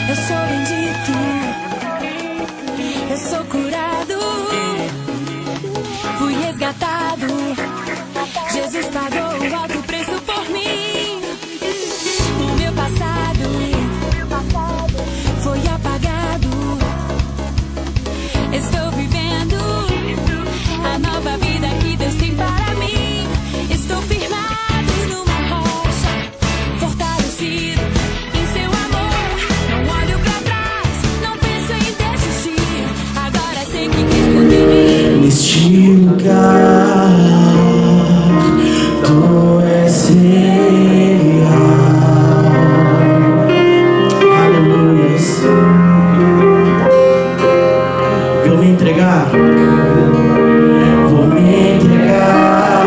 Eu sou bendito, eu sou curado, fui resgatado. Jesus pagou o alto preço por mim. O meu passado foi apagado. Estou vivendo a nova vida que Deus tem para mim. Estou firmado numa rocha, fortalecido em seu amor. Não olho pra trás, não penso em desistir. Agora sei que Cristo tem mim. Neste lugar, tu és real. Aleluia. Vou me entregar. Vou me entregar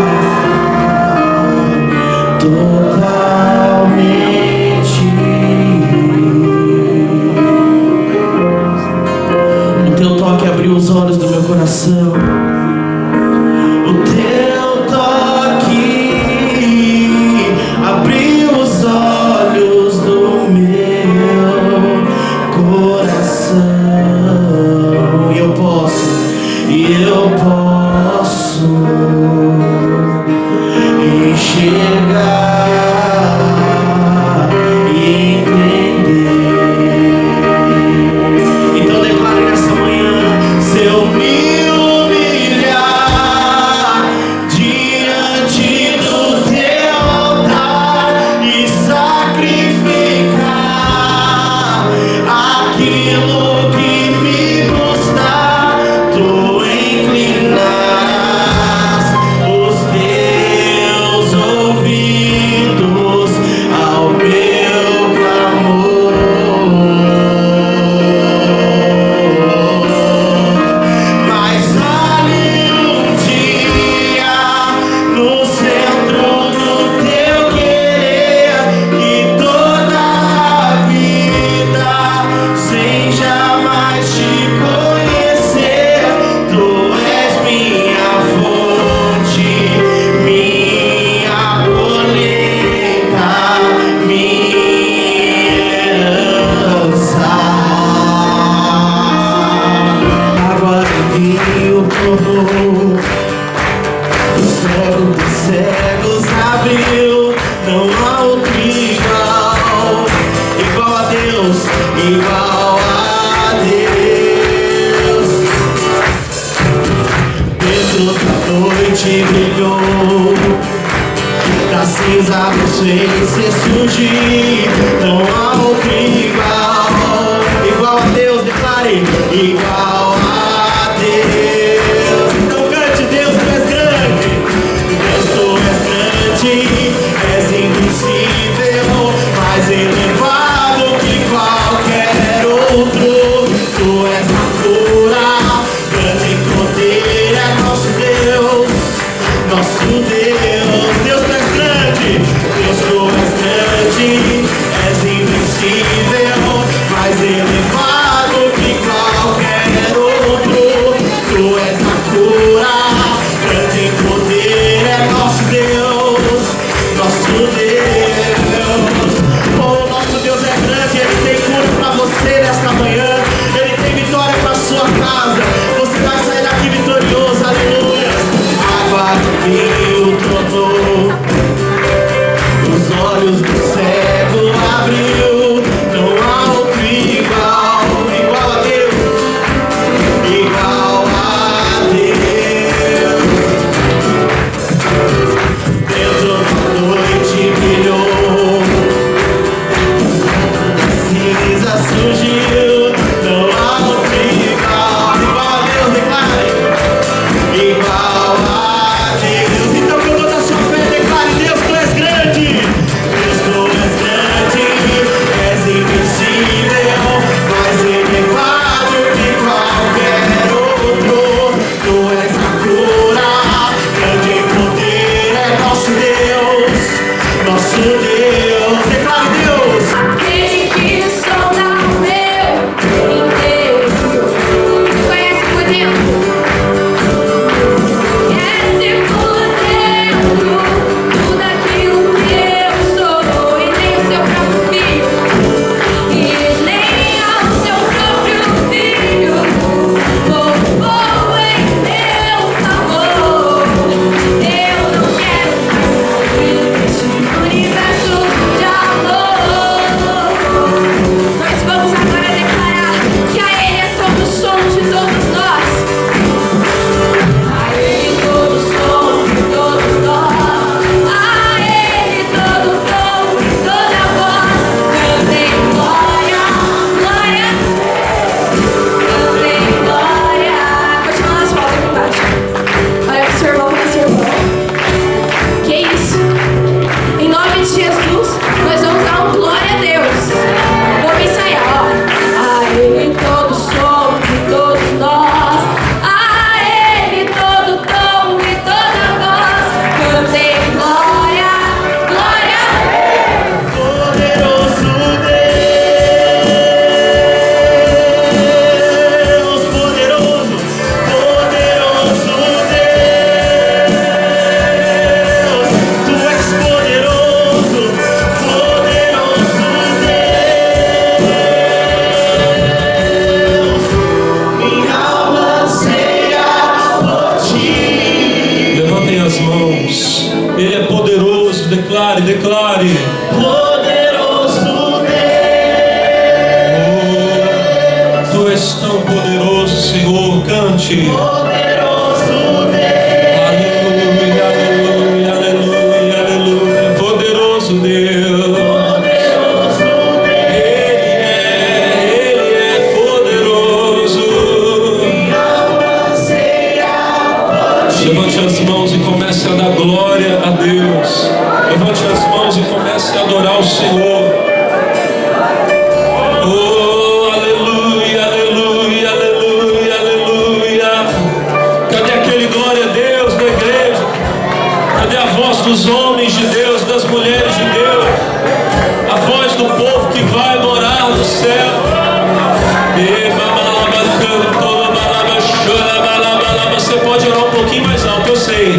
totalmente. O teu toque abriu os olhos do meu coração. O teu toque abriu os olhos do meu coração. E eu posso enxergar e entender. Então declare nessa manhã: se eu me humilhar diante do teu altar e sacrificar aquilo que me custar, tu inclinarás os teus ouvidos ao meu clamor. Mas ali um dia, no centro do teu querer, que toda a vida, sem jamais te conhecer, tu és minha fonte, minha colheita, minha herança. Água e vinho tornou, o cego dos cegos abriu. Não há outro igual a Deus, igual a Deus. Dentro da noite brilhou, da cinza você surgir. Não há outro igual a Deus. Declare: igual a Deus. Então cante: Deus, tu és grande. Deus, tu és grande. És invencível, mais elevado que qualquer outro. Tu és a cura, grande em poder é nosso Deus, nosso Deus. Deus, tu és grande. Deus, tu és grande. És invencível, mais elevado que qualquer outro. Tu és a cura, grande em poder é nosso Deus, nosso Deus. Oh, nosso Deus é grande, Ele tem cura pra você nesta manhã. Ele tem vitória pra sua casa. Você vai sair daqui vitorioso, aleluia. Água de vinho tornou, os olhos do cego abriu. Não há outro igual a Deus, igual a Deus. Dentro da noite brilhou, cinza surgiu. Não há outro igual a Deus. Declare: igual a Deus. Então, com toda a sua fé, declare: Deus, tu és grande. Deus, tu és grande. És invencível, mais elevado que qualquer outro. Tu és a cura, grande em poder é nosso Deus, nosso Deus. Declare: Deus. Aquele que sou na forte. Poderoso Deus. Aleluia, aleluia, aleluia, aleluia. Poderoso Deus. Poderoso Deus. Ele é poderoso. Minha alma anseia por ti. Levante as mãos e comece a dar glória a Deus. Levante as mãos e comece a adorar o Senhor. Oh, aleluia, aleluia, aleluia, aleluia. Cadê aquele glória a Deus da igreja? Cadê a voz dos homens de Deus, das mulheres de Deus? A voz do povo que vai morar no céu. Você pode orar um pouquinho mais alto, eu sei.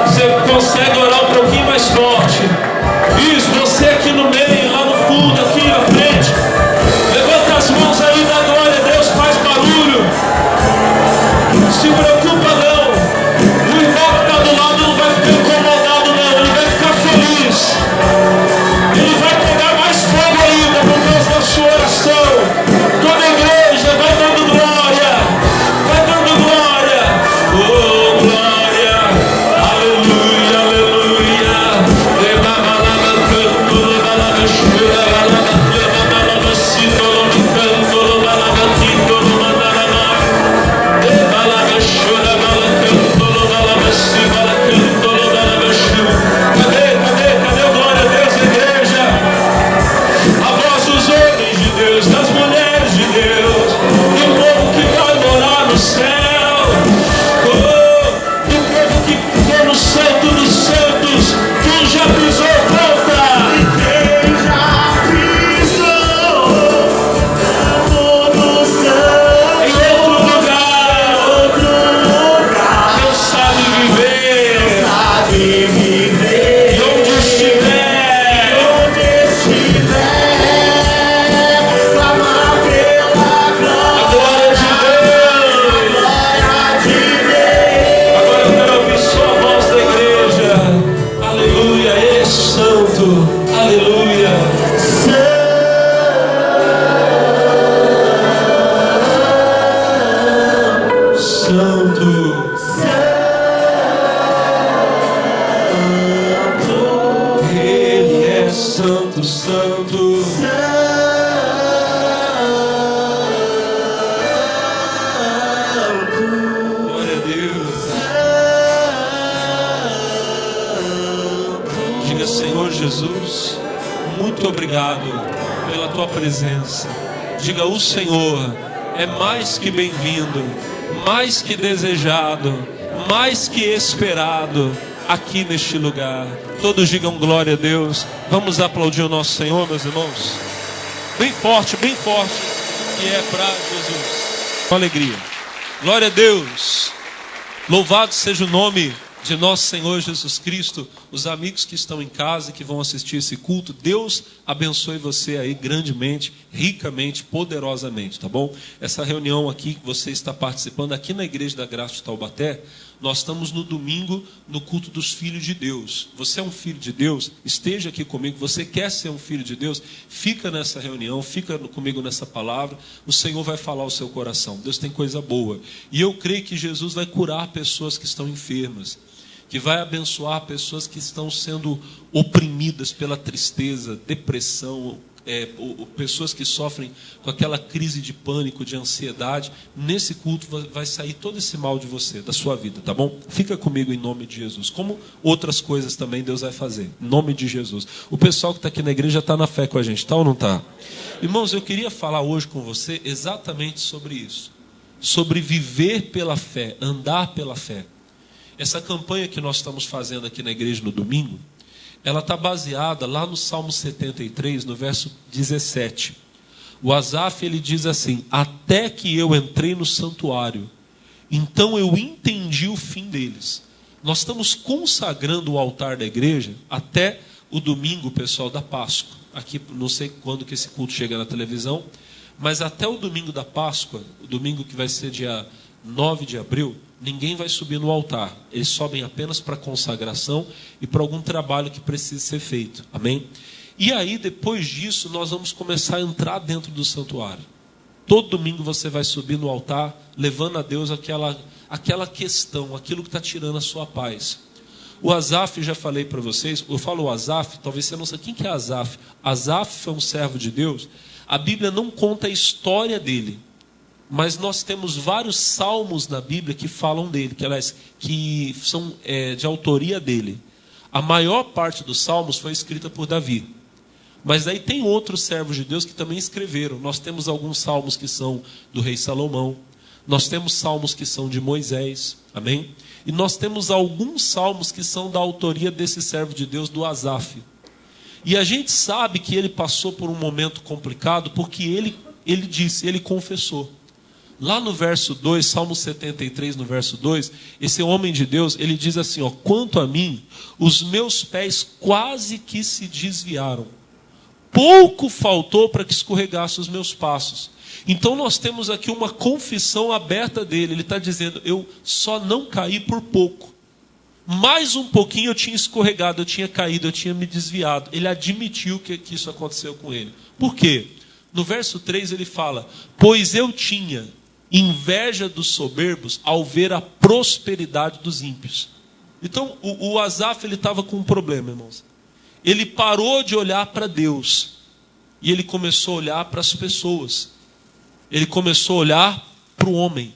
Você consegue orar um pouquinho mais forte. Isso, você aqui no meio, lá no fundo, aqui na frente. Levanta as mãos aí, dá glória a Deus, faz barulho. Não se preocupa não. O irmão que está do lado não vai ficar incomodado não, ele vai ficar feliz. Ele vai pegar mais fogo ainda por causa da sua oração. Toda a igreja vai dando glória. Vai dando glória. Oh, glória. Aleluia, aleluia. Cadê o glória a Deus, igreja? A voz dos homens de Deus, das mulheres de Deus, do povo que vai morar no céu, do povo que ficou no santo dos santos. Quem já pisou, volta. Quem já pisou no santo Em outro lugar, não sabe viver. sabe viver. E onde estiver, Onde estiver, clamar pela a glória de Deus. glória de Deus. Agora eu quero ouvir só a voz da igreja. Aleluia, Ele é santo. Aleluia. Santo. Ele é santo, santo. Glória a Deus. Diga, Senhor Jesus, muito obrigado pela tua presença. Diga, o Senhor é mais que bem-vindo, mais que desejado, mais que esperado aqui neste lugar. Todos digam glória a Deus. Vamos aplaudir o nosso Senhor, meus irmãos. Bem forte, que é para Jesus. Com alegria. Glória a Deus. Louvado seja o nome de nosso Senhor Jesus Cristo. Os amigos que estão em casa e que vão assistir esse culto, Deus abençoe você aí grandemente, ricamente, poderosamente, tá bom? Essa reunião aqui que você está participando aqui na Igreja da Graça de Taubaté, nós estamos no domingo no culto dos filhos de Deus. Você é um filho de Deus? Esteja aqui comigo. Você quer ser um filho de Deus? Fica nessa reunião, fica comigo nessa palavra. O Senhor vai falar ao seu coração. Deus tem coisa boa. E eu creio que Jesus vai curar pessoas que estão enfermas, que vai abençoar pessoas que estão sendo oprimidas pela tristeza, depressão, pessoas que sofrem com aquela crise de pânico, de ansiedade. Nesse culto vai sair todo esse mal de você, da sua vida, tá bom? Fica comigo em nome de Jesus. Como outras coisas também Deus vai fazer, em nome de Jesus. O pessoal que está aqui na igreja está na fé com a gente, tá ou não está? Irmãos, eu queria falar hoje com você exatamente sobre isso, sobre viver pela fé, andar pela fé. Essa campanha que nós estamos fazendo aqui na igreja no domingo, ela está baseada lá no Salmo 73, no verso 17. O Asaf, ele diz assim: até que eu entrei no santuário, então eu entendi o fim deles. Nós estamos consagrando o altar da igreja até o domingo, pessoal, da Páscoa. Aqui, não sei quando que esse culto chega na televisão, mas até o domingo da Páscoa, o domingo que vai ser dia 9 de abril, ninguém vai subir no altar. Eles sobem apenas para consagração e para algum trabalho que precisa ser feito. Amém? E aí, depois disso, nós vamos começar a entrar dentro do santuário. Todo domingo você vai subir no altar, levando a Deus aquela questão, aquilo que está tirando a sua paz. O Asaf, já falei para vocês, eu falo o Asaf, talvez você não saiba quem que é Asaf. Asaf foi um servo de Deus. A Bíblia não conta a história dele, mas nós temos vários salmos na Bíblia que falam dele, que são de autoria dele. A maior parte dos salmos foi escrita por Davi. Mas aí tem outros servos de Deus que também escreveram. Nós temos alguns salmos que são do rei Salomão. Nós temos salmos que são de Moisés. Amém? E nós temos alguns salmos que são da autoria desse servo de Deus, do Asaf. E a gente sabe que ele passou por um momento complicado porque ele confessou. Lá no verso 2, Salmo 73, no verso 2, esse homem de Deus, ele diz assim, ó: quanto a mim, os meus pés quase que se desviaram. Pouco faltou para que escorregasse os meus passos. Então nós temos aqui uma confissão aberta dele. Ele está dizendo, eu só não caí por pouco. Mais um pouquinho eu tinha escorregado, eu tinha caído, eu tinha me desviado. Ele admitiu que isso aconteceu com ele. Por quê? No verso 3 ele fala, pois eu tinha inveja dos soberbos ao ver a prosperidade dos ímpios. Então o Asaf, ele estava com um problema, irmãos. Ele parou de olhar para Deus e ele começou a olhar para as pessoas. Ele começou a olhar para o homem.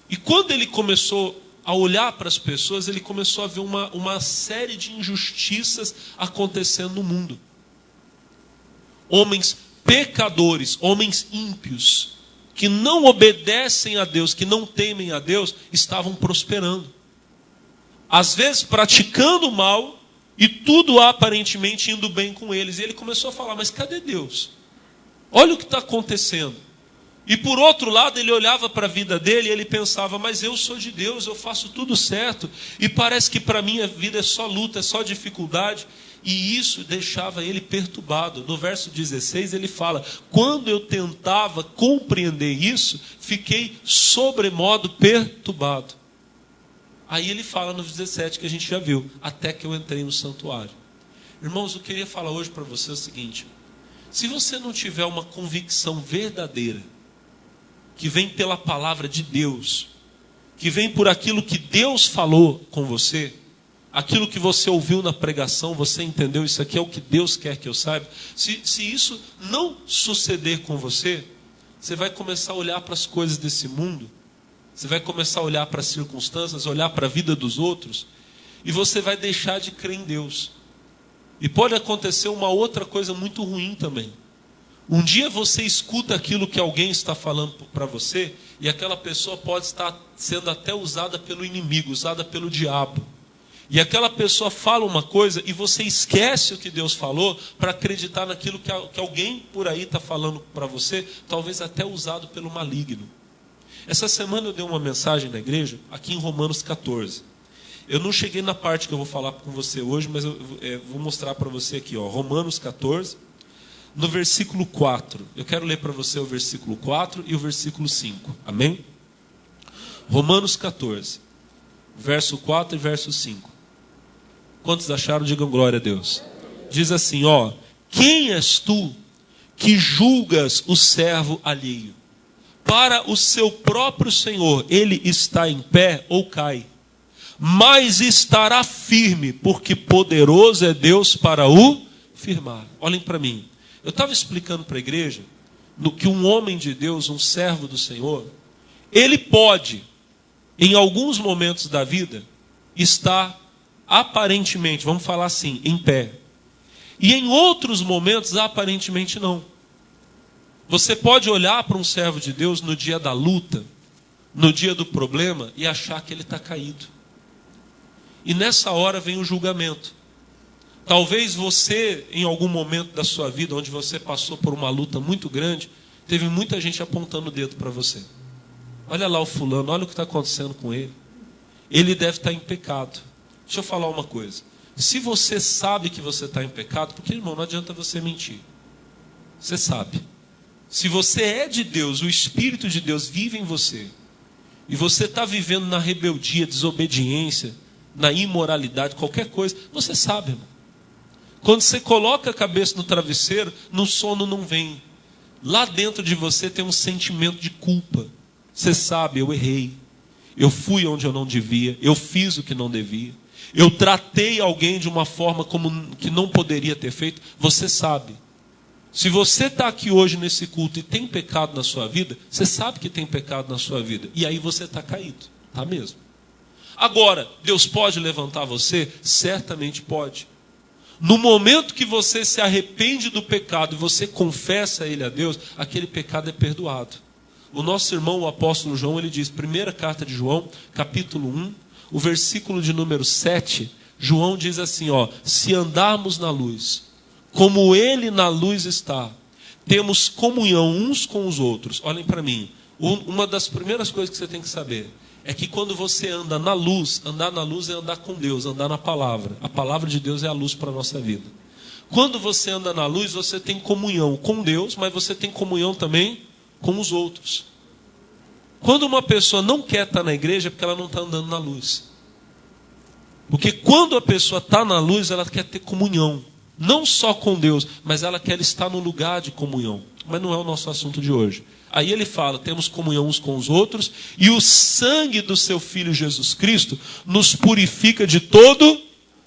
E quando ele começou a olhar para as pessoas, ele começou a ver uma série de injustiças acontecendo no mundo. Homens pecadores, homens ímpios, que não obedecem a Deus, que não temem a Deus, estavam prosperando. Às vezes praticando o mal e tudo aparentemente indo bem com eles. E ele começou a falar, mas cadê Deus? Olha o que está acontecendo. E por outro lado, ele olhava para a vida dele e ele pensava, mas eu sou de Deus, eu faço tudo certo. E parece que para mim a vida é só luta, é só dificuldade. E isso deixava ele perturbado. No verso 16 ele fala, quando eu tentava compreender isso, fiquei sobremodo perturbado. Aí ele fala no 17 que a gente já viu, até que eu entrei no santuário. Irmãos, eu queria falar hoje para você o seguinte, se você não tiver uma convicção verdadeira, que vem pela palavra de Deus, que vem por aquilo que Deus falou com você, aquilo que você ouviu na pregação, você entendeu, isso aqui é o que Deus quer que eu saiba. Se isso não suceder com você, você vai começar a olhar para as coisas desse mundo, você vai começar a olhar para as circunstâncias, olhar para a vida dos outros, e você vai deixar de crer em Deus. E pode acontecer uma outra coisa muito ruim também. Um dia você escuta aquilo que alguém está falando para você, e aquela pessoa pode estar sendo até usada pelo inimigo, usada pelo diabo. E aquela pessoa fala uma coisa e você esquece o que Deus falou para acreditar naquilo que alguém por aí está falando para você, talvez até usado pelo maligno. Essa semana eu dei uma mensagem na igreja, aqui em Romanos 14. Eu não cheguei na parte que eu vou falar com você hoje, mas eu vou mostrar para você aqui, ó, Romanos 14, no versículo 4. Eu quero ler para você o versículo 4 e o versículo 5. Amém? Romanos 14, verso 4 e verso 5. Quantos acharam? Digam glória a Deus. Diz assim, ó, quem és tu que julgas o servo alheio? Para o seu próprio Senhor, ele está em pé ou cai, mas estará firme, porque poderoso é Deus para o firmar. Olhem para mim. Eu estava explicando para a igreja que um homem de Deus, um servo do Senhor, ele pode, em alguns momentos da vida, estar aparentemente, vamos falar assim, em pé. E em outros momentos, aparentemente não. Você pode olhar para um servo de Deus no dia da luta, no dia do problema, e achar que ele está caído. E nessa hora vem o julgamento. Talvez você, em algum momento da sua vida, onde você passou por uma luta muito grande, teve muita gente apontando o dedo para você. Olha lá o fulano, olha o que está acontecendo com ele. Ele deve estar em pecado. Deixa eu falar uma coisa. Se você sabe que você está em pecado, porque, irmão, não adianta você mentir. Você sabe. Se você é de Deus, o Espírito de Deus vive em você, e você está vivendo na rebeldia, desobediência, na imoralidade, qualquer coisa, você sabe, irmão. Quando você coloca a cabeça no travesseiro, no sono não vem. lá dentro de você tem um sentimento de culpa. Você sabe, eu errei. Eu fui onde eu não devia. Eu fiz o que não devia. Eu tratei alguém de uma forma como que não poderia ter feito. Você sabe. Se você está aqui hoje nesse culto e tem pecado na sua vida, você sabe que tem pecado na sua vida. E aí você está caído. Está mesmo. Agora, Deus pode levantar você? Certamente pode. No momento que você se arrepende do pecado e você confessa ele a Deus, aquele pecado é perdoado. O nosso irmão, o apóstolo João, ele diz, primeira carta de João, capítulo 1, o versículo de número 7, João diz assim, se andarmos na luz, como ele na luz está, temos comunhão uns com os outros. Olhem para mim, uma das primeiras coisas que você tem que saber, é que quando você anda na luz, andar na luz é andar com Deus, andar na palavra. A palavra de Deus é a luz para a nossa vida. Quando você anda na luz, você tem comunhão com Deus, mas você tem comunhão também com os outros. Quando uma pessoa não quer estar na igreja, é porque ela não está andando na luz. Porque quando a pessoa está na luz, ela quer ter comunhão. Não só com Deus, mas ela quer estar no lugar de comunhão. Mas não é o nosso assunto de hoje. Aí ele fala, temos comunhão uns com os outros, e o sangue do seu Filho Jesus Cristo nos purifica de todo,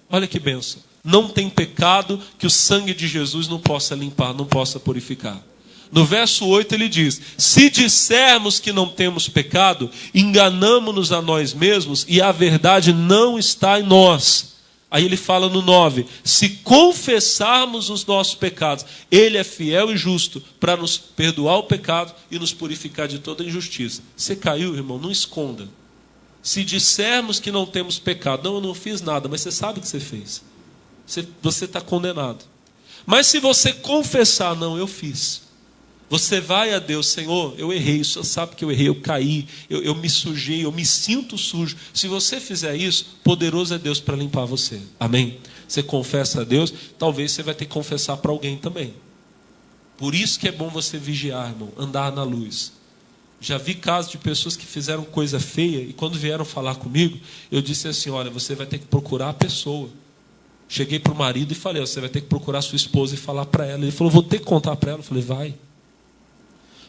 olha que bênção, não tem pecado que o sangue de Jesus não possa limpar, não possa purificar. No verso 8 ele diz, se dissermos que não temos pecado, enganamo-nos a nós mesmos, e a verdade não está em nós. Aí ele fala no 9, se confessarmos os nossos pecados, ele é fiel e justo para nos perdoar o pecado e nos purificar de toda injustiça. Você caiu, irmão? Não esconda. Se dissermos que não temos pecado, não, eu não fiz nada, mas você sabe o que você fez. Você está condenado. Mas se você confessar, não, eu fiz. Você vai a Deus, Senhor, eu errei, o Senhor sabe que eu errei, eu caí, eu me sujei, eu me sinto sujo. Se você fizer isso, poderoso é Deus para limpar você. Amém? Você confessa a Deus, talvez você vai ter que confessar para alguém também. Por isso que é bom você vigiar, irmão, andar na luz. Já vi casos de pessoas que fizeram coisa feia e quando vieram falar comigo, eu disse assim, olha, você vai ter que procurar a pessoa. Cheguei para o marido e falei, você vai ter que procurar a sua esposa e falar para ela. Ele falou, vou ter que contar para ela. Eu falei, vai.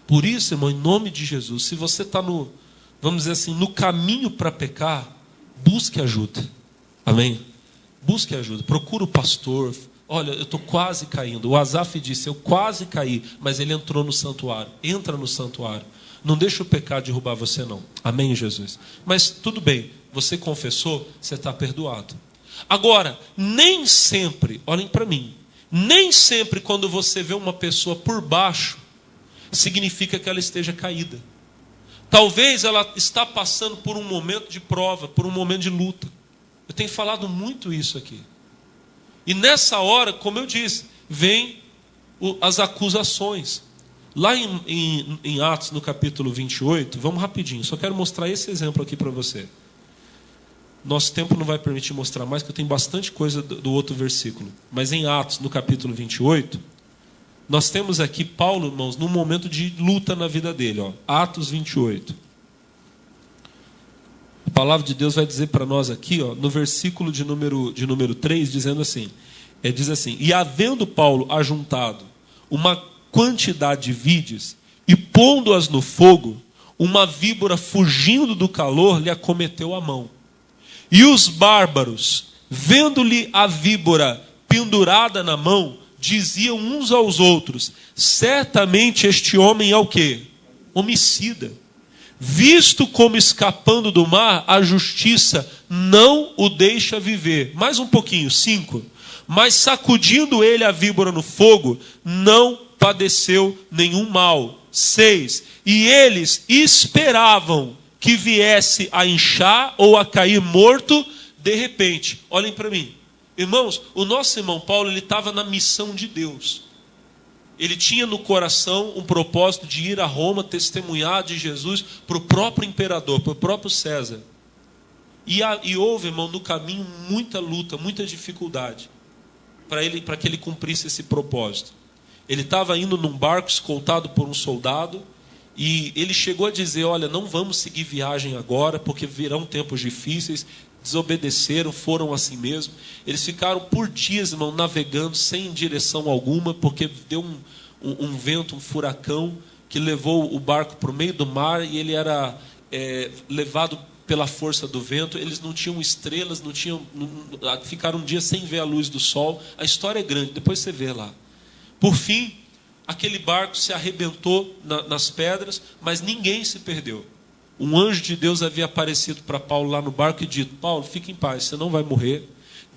Por isso, irmão, em nome de Jesus, se você está vamos dizer assim, no caminho para pecar, busque ajuda. Amém? Busque ajuda. Procura o pastor. Olha, eu estou quase caindo. O Asaf disse, eu quase caí, mas ele entrou no santuário. Entra no santuário. Não deixa o pecado derrubar você, não. Amém, Jesus? Mas tudo bem, você confessou, você está perdoado. Agora, nem sempre, olhem para mim, nem sempre quando você vê uma pessoa por baixo, significa que ela esteja caída. Talvez ela está passando por um momento de prova, por um momento de luta. Eu tenho falado muito isso aqui. E nessa hora, como eu disse, vem as acusações. Lá em Atos, no capítulo 28, vamos rapidinho, só quero mostrar esse exemplo aqui para você. Nosso tempo não vai permitir mostrar mais, porque eu tenho bastante coisa do outro versículo. Mas em Atos, no capítulo 28... nós temos aqui Paulo, irmãos, num momento de luta na vida dele. Atos 28. A palavra de Deus vai dizer para nós aqui, no versículo de número 3, dizendo assim, diz assim, e havendo Paulo ajuntado uma quantidade de vides, e pondo-as no fogo, uma víbora fugindo do calor lhe acometeu a mão. E os bárbaros, vendo-lhe a víbora pendurada na mão, diziam uns aos outros, certamente este homem é o quê? Homicida. Visto como escapando do mar, a justiça não o deixa viver. Mais um pouquinho, 5. Mas sacudindo ele a víbora no fogo, não padeceu nenhum mal. 6. E eles esperavam que viesse a inchar ou a cair morto de repente. Olhem para mim. Irmãos, o nosso irmão Paulo, ele estava na missão de Deus. Ele tinha no coração um propósito de ir a Roma, testemunhar de Jesus para o próprio imperador, para o próprio César. E houve, irmão, no caminho muita luta, muita dificuldade para que ele cumprisse esse propósito. Ele estava indo num barco escoltado por um soldado e ele chegou a dizer, olha, não vamos seguir viagem agora porque virão tempos difíceis. Desobedeceram, foram assim mesmo. Eles ficaram por dias, irmão, navegando sem direção alguma, porque deu um vento, um furacão, que levou o barco para o meio do mar e ele era levado pela força do vento. Eles não tinham estrelas, ficaram um dia sem ver a luz do sol. A história é grande, depois você vê lá. Por fim, aquele barco se arrebentou nas pedras, mas ninguém se perdeu. Um anjo de Deus havia aparecido para Paulo lá no barco e dito: Paulo, fique em paz, você não vai morrer.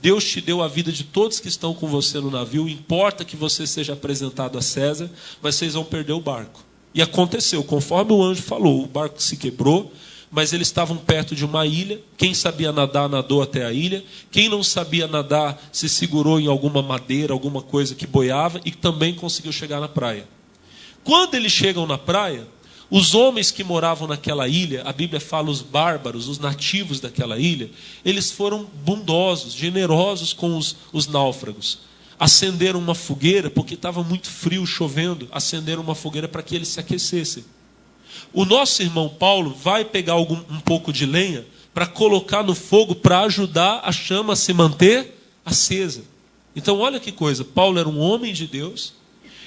Deus te deu a vida de todos que estão com você no navio. Importa que você seja apresentado a César, mas vocês vão perder o barco. E aconteceu, conforme o anjo falou, o barco se quebrou, mas eles estavam perto de uma ilha. Quem sabia nadar, nadou até a ilha. Quem não sabia nadar, se segurou em alguma madeira, alguma coisa que boiava, e também conseguiu chegar na praia. Quando eles chegam na praia, os homens que moravam naquela ilha, a Bíblia fala os bárbaros, os nativos daquela ilha, eles foram bondosos, generosos com os náufragos. Acenderam uma fogueira, porque estava muito frio, chovendo, acenderam uma fogueira para que eles se aquecessem. O nosso irmão Paulo vai pegar um pouco de lenha para colocar no fogo para ajudar a chama a se manter acesa. Então olha que coisa, Paulo era um homem de Deus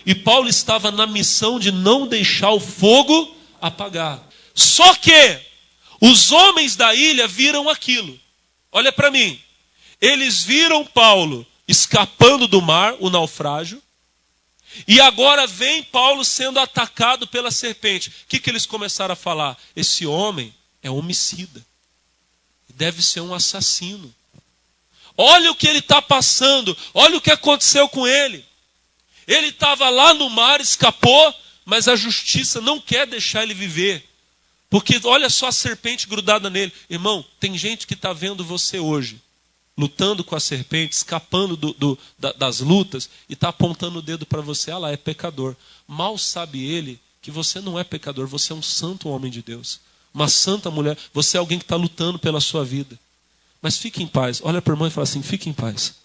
e Paulo estava na missão de não deixar o fogo apagar. Só que os homens da ilha viram aquilo. Olha para mim, eles viram Paulo escapando do mar, o naufrágio, e agora vem Paulo sendo atacado pela serpente. O que eles começaram a falar? Esse homem é homicida. Deve ser um assassino. Olha o que ele está passando. Olha o que aconteceu com ele. Ele estava lá no mar, escapou, mas a justiça não quer deixar ele viver. Porque olha só a serpente grudada nele. Irmão, tem gente que está vendo você hoje, lutando com a serpente, escapando das lutas, e está apontando o dedo para você. Ah lá, é pecador. Mal sabe ele que você não é pecador, você é um santo homem de Deus, uma santa mulher, você é alguém que está lutando pela sua vida. Mas fique em paz. Olha para o irmão e fala assim: fique em paz.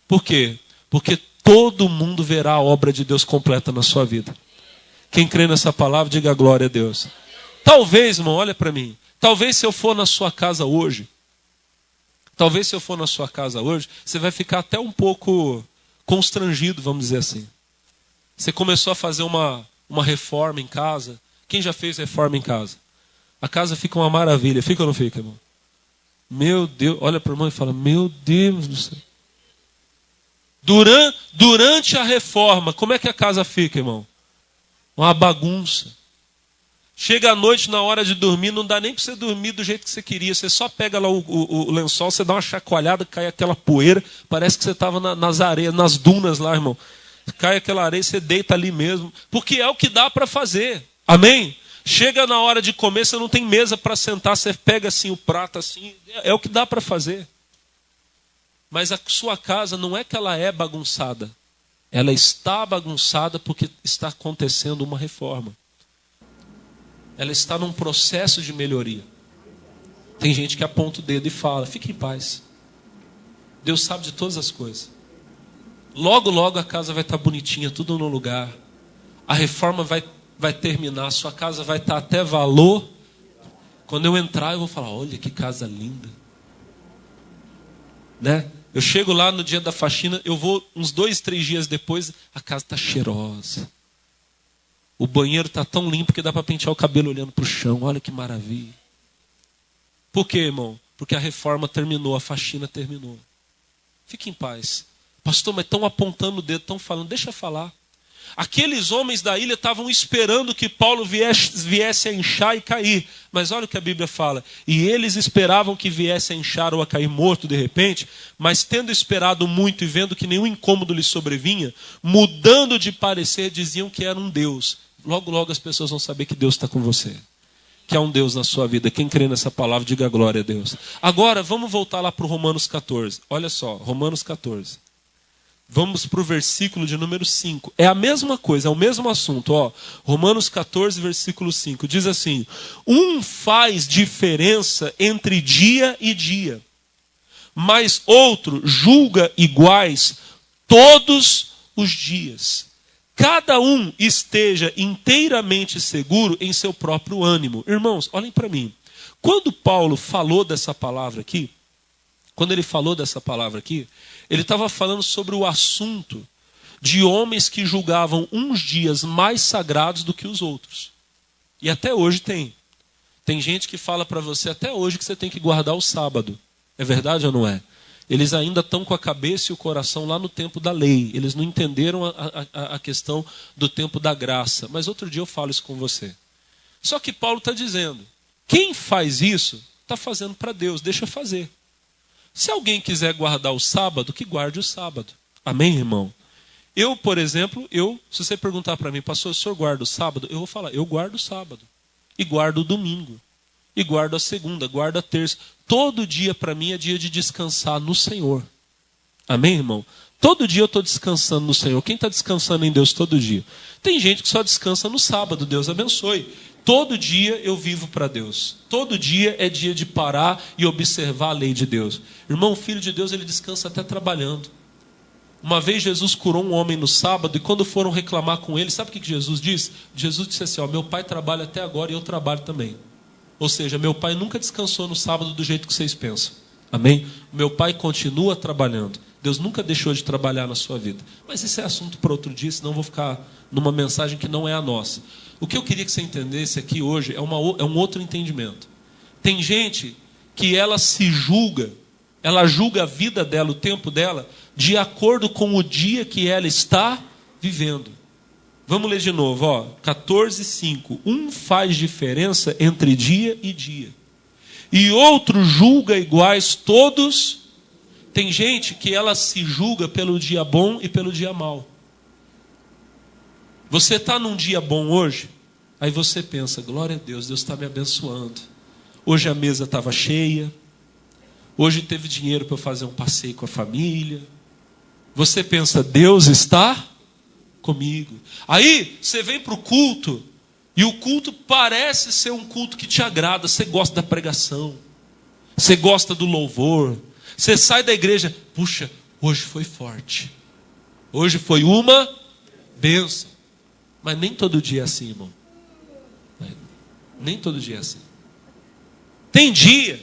Por quê? Porque todo mundo verá a obra de Deus completa na sua vida. Quem crê nessa palavra, diga glória a Deus. Talvez, irmão, olha para mim, talvez se eu for na sua casa hoje, você vai ficar até um pouco constrangido, vamos dizer assim. Você começou a fazer uma reforma em casa. Quem já fez reforma em casa? A casa fica uma maravilha. Fica ou não fica, irmão? Meu Deus, olha para o irmão e fala: meu Deus do céu. Durante a reforma, como é que a casa fica, irmão? Uma bagunça. Chega à noite, na hora de dormir, não dá nem para você dormir do jeito que você queria. Você só pega lá o lençol, você dá uma chacoalhada, cai aquela poeira. Parece que você estava nas areias, nas dunas lá, irmão. Cai aquela areia, você deita ali mesmo. Porque é o que dá para fazer. Amém? Chega na hora de comer, você não tem mesa para sentar. Você pega assim o prato, assim. É o que dá para fazer. Mas a sua casa não é que ela é bagunçada. Ela está bagunçada porque está acontecendo uma reforma. Ela está num processo de melhoria. Tem gente que aponta o dedo e fala: fique em paz. Deus sabe de todas as coisas. Logo, logo a casa vai estar bonitinha, tudo no lugar. A reforma vai terminar, a sua casa vai estar até valor. Quando eu entrar, eu vou falar: olha que casa linda. Né? Eu chego lá no dia da faxina, eu vou uns 2, 3 dias depois, a casa está cheirosa. O banheiro está tão limpo que dá para pentear o cabelo olhando para o chão. Olha que maravilha. Por quê, irmão? Porque a reforma terminou, a faxina terminou. Fique em paz. Pastor, mas estão apontando o dedo, estão falando, deixa eu falar. Aqueles homens da ilha estavam esperando que Paulo viesse a inchar e cair. Mas olha o que a Bíblia fala. E eles esperavam que viesse a inchar ou a cair morto de repente, mas tendo esperado muito e vendo que nenhum incômodo lhe sobrevinha, mudando de parecer, diziam que era um Deus. Logo, logo as pessoas vão saber que Deus está com você. Que há um Deus na sua vida. Quem crê nessa palavra, diga glória a Deus. Agora, vamos voltar lá para o Romanos 14. Olha só, Romanos 14. Vamos para o versículo de número 5. É a mesma coisa, é o mesmo assunto. Ó. Romanos 14, versículo 5. Diz assim: um faz diferença entre dia e dia, mas outro julga iguais todos os dias. Cada um esteja inteiramente seguro em seu próprio ânimo. Irmãos, olhem para mim. Quando Paulo falou dessa palavra aqui, ele estava falando sobre o assunto de homens que julgavam uns dias mais sagrados do que os outros. E até hoje tem. Tem gente que fala para você até hoje que você tem que guardar o sábado. É verdade ou não é? Eles ainda estão com a cabeça e o coração lá no tempo da lei. Eles não entenderam a questão do tempo da graça. Mas outro dia eu falo isso com você. Só que Paulo está dizendo, quem faz isso está fazendo para Deus, deixa fazer. Se alguém quiser guardar o sábado, que guarde o sábado. Amém, irmão? Eu, por exemplo, se você perguntar para mim, pastor, o senhor guarda o sábado? Eu vou falar, eu guardo o sábado. E guardo o domingo. E guardo a segunda, guardo a terça. Todo dia para mim é dia de descansar no Senhor. Amém, irmão? Todo dia eu estou descansando no Senhor. Quem está descansando em Deus todo dia? Tem gente que só descansa no sábado, Deus abençoe. Todo dia eu vivo para Deus. Todo dia é dia de parar e observar a lei de Deus. Irmão, o Filho de Deus, ele descansa até trabalhando. Uma vez Jesus curou um homem no sábado e quando foram reclamar com ele, sabe o que Jesus disse? Jesus disse assim, ó, meu pai trabalha até agora e eu trabalho também. Ou seja, meu pai nunca descansou no sábado do jeito que vocês pensam. Amém? Meu pai continua trabalhando. Deus nunca deixou de trabalhar na sua vida. Mas esse é assunto para outro dia, senão eu vou ficar numa mensagem que não é a nossa. O que eu queria que você entendesse aqui hoje é um outro entendimento. Tem gente que ela se julga, ela julga a vida dela, o tempo dela, de acordo com o dia que ela está vivendo. Vamos ler de novo, ó, 14:5. Um faz diferença entre dia e dia, e outro julga iguais todos. Tem gente que ela se julga pelo dia bom e pelo dia mau. Você está num dia bom hoje, aí você pensa, glória a Deus, Deus está me abençoando. Hoje a mesa estava cheia, hoje teve dinheiro para eu fazer um passeio com a família. Você pensa, Deus está comigo. Aí você vem para o culto, e o culto parece ser um culto que te agrada. Você gosta da pregação, você gosta do louvor. Você sai da igreja, puxa, hoje foi forte, hoje foi uma bênção. Mas nem todo dia é assim, irmão. Nem todo dia é assim. Tem dia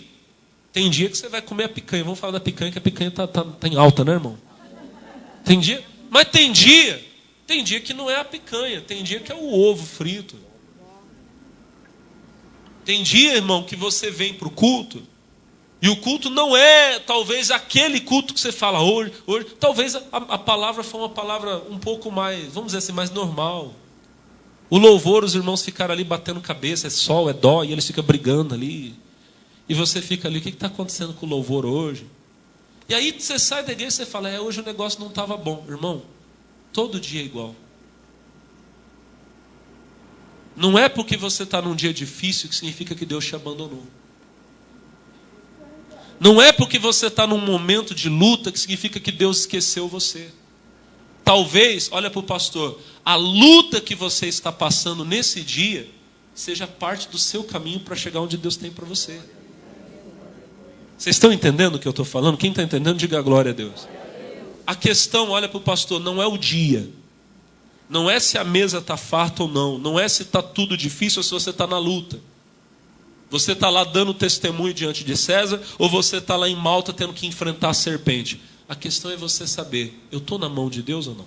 que você vai comer a picanha. Vamos falar da picanha, que a picanha tá em alta, né, irmão? Tem dia, mas tem dia que não é a picanha, tem dia que é o ovo frito. Tem dia, irmão, que você vem para o culto, e o culto não é talvez aquele culto que você fala hoje talvez a palavra foi uma palavra um pouco mais, vamos dizer assim, mais normal. O louvor, os irmãos ficaram ali batendo cabeça, é sol, é dó, e eles ficam brigando ali. E você fica ali, o que está acontecendo com o louvor hoje? E aí você sai da igreja e você fala, hoje o negócio não estava bom. Irmão, todo dia é igual. Não é porque você está num dia difícil que significa que Deus te abandonou. Não é porque você está num momento de luta que significa que Deus esqueceu você. Talvez, olha para o pastor, a luta que você está passando nesse dia seja parte do seu caminho para chegar onde Deus tem para você. Vocês estão entendendo o que eu estou falando? Quem está entendendo, diga glória a Deus. A questão, olha para o pastor, não é o dia. Não é se a mesa está farta ou não. Não é se está tudo difícil ou se você está na luta. Você está lá dando testemunho diante de César, ou você está lá em Malta tendo que enfrentar a serpente. A questão é você saber, eu estou na mão de Deus ou não?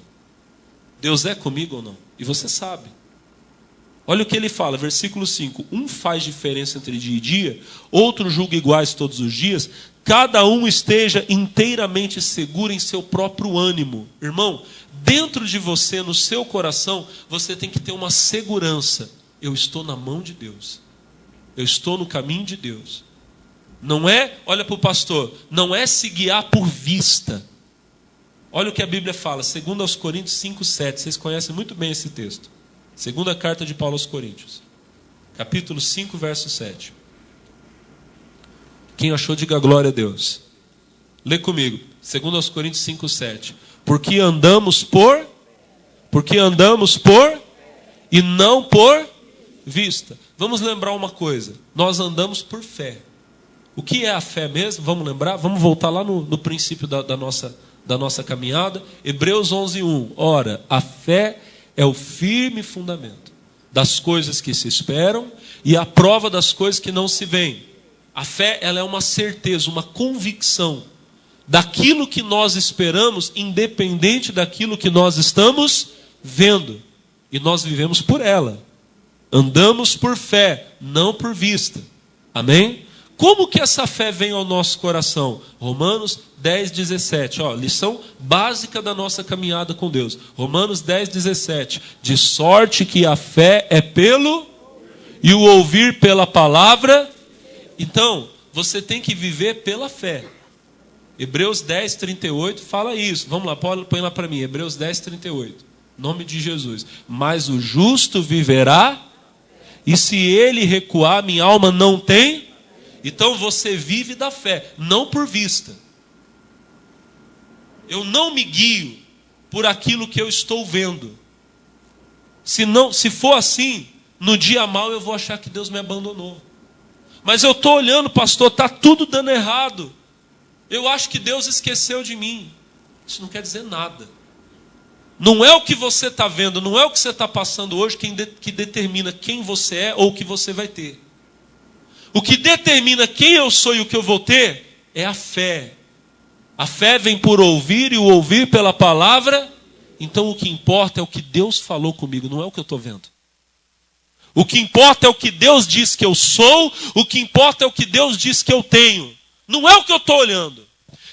Deus é comigo ou não? E você sabe. Olha o que ele fala, versículo 5. Um faz diferença entre dia e dia, outro julga iguais todos os dias. Cada um esteja inteiramente seguro em seu próprio ânimo. Irmão, dentro de você, no seu coração, você tem que ter uma segurança. Eu estou na mão de Deus. Eu estou no caminho de Deus. Não é, olha para o pastor, não é se guiar por vista. Olha o que a Bíblia fala, 2 Coríntios 5:7. Vocês conhecem muito bem esse texto. Segunda carta de Paulo aos Coríntios, capítulo 5, verso 7. Quem achou, diga glória a Deus. Lê comigo, 2 Coríntios 5, 7. Porque andamos por e não por vista. Vamos lembrar uma coisa, nós andamos por fé. O que é a fé mesmo? Vamos lembrar? Vamos voltar lá no princípio da nossa caminhada. Hebreus 11:1. Ora, a fé é o firme fundamento das coisas que se esperam e a prova das coisas que não se veem. A fé, ela é uma certeza, uma convicção daquilo que nós esperamos, independente daquilo que nós estamos vendo. E nós vivemos por ela. Andamos por fé, não por vista. Amém? Como que essa fé vem ao nosso coração? Romanos 10, 17. Lição básica da nossa caminhada com Deus. Romanos 10, 17. De sorte que a fé é pelo e o ouvir pela palavra. Então, você tem que viver pela fé. Hebreus 10, 38 fala isso. Vamos lá, põe lá para mim. Hebreus 10, 38. Nome de Jesus. Mas o justo viverá, e se ele recuar, minha alma não tem. Então você vive da fé, não por vista. Eu não me guio por aquilo que eu estou vendo. Se for assim, no dia mau eu vou achar que Deus me abandonou. Mas eu estou olhando, pastor, está tudo dando errado. Eu acho que Deus esqueceu de mim. Isso não quer dizer nada. Não é o que você está vendo, não é o que você está passando hoje que determina quem você é ou o que você vai ter. O que determina quem eu sou e o que eu vou ter é a fé. A fé vem por ouvir e o ouvir pela palavra. Então o que importa é o que Deus falou comigo, não é o que eu estou vendo. O que importa é o que Deus diz que eu sou, o que importa é o que Deus diz que eu tenho. Não é o que eu estou olhando.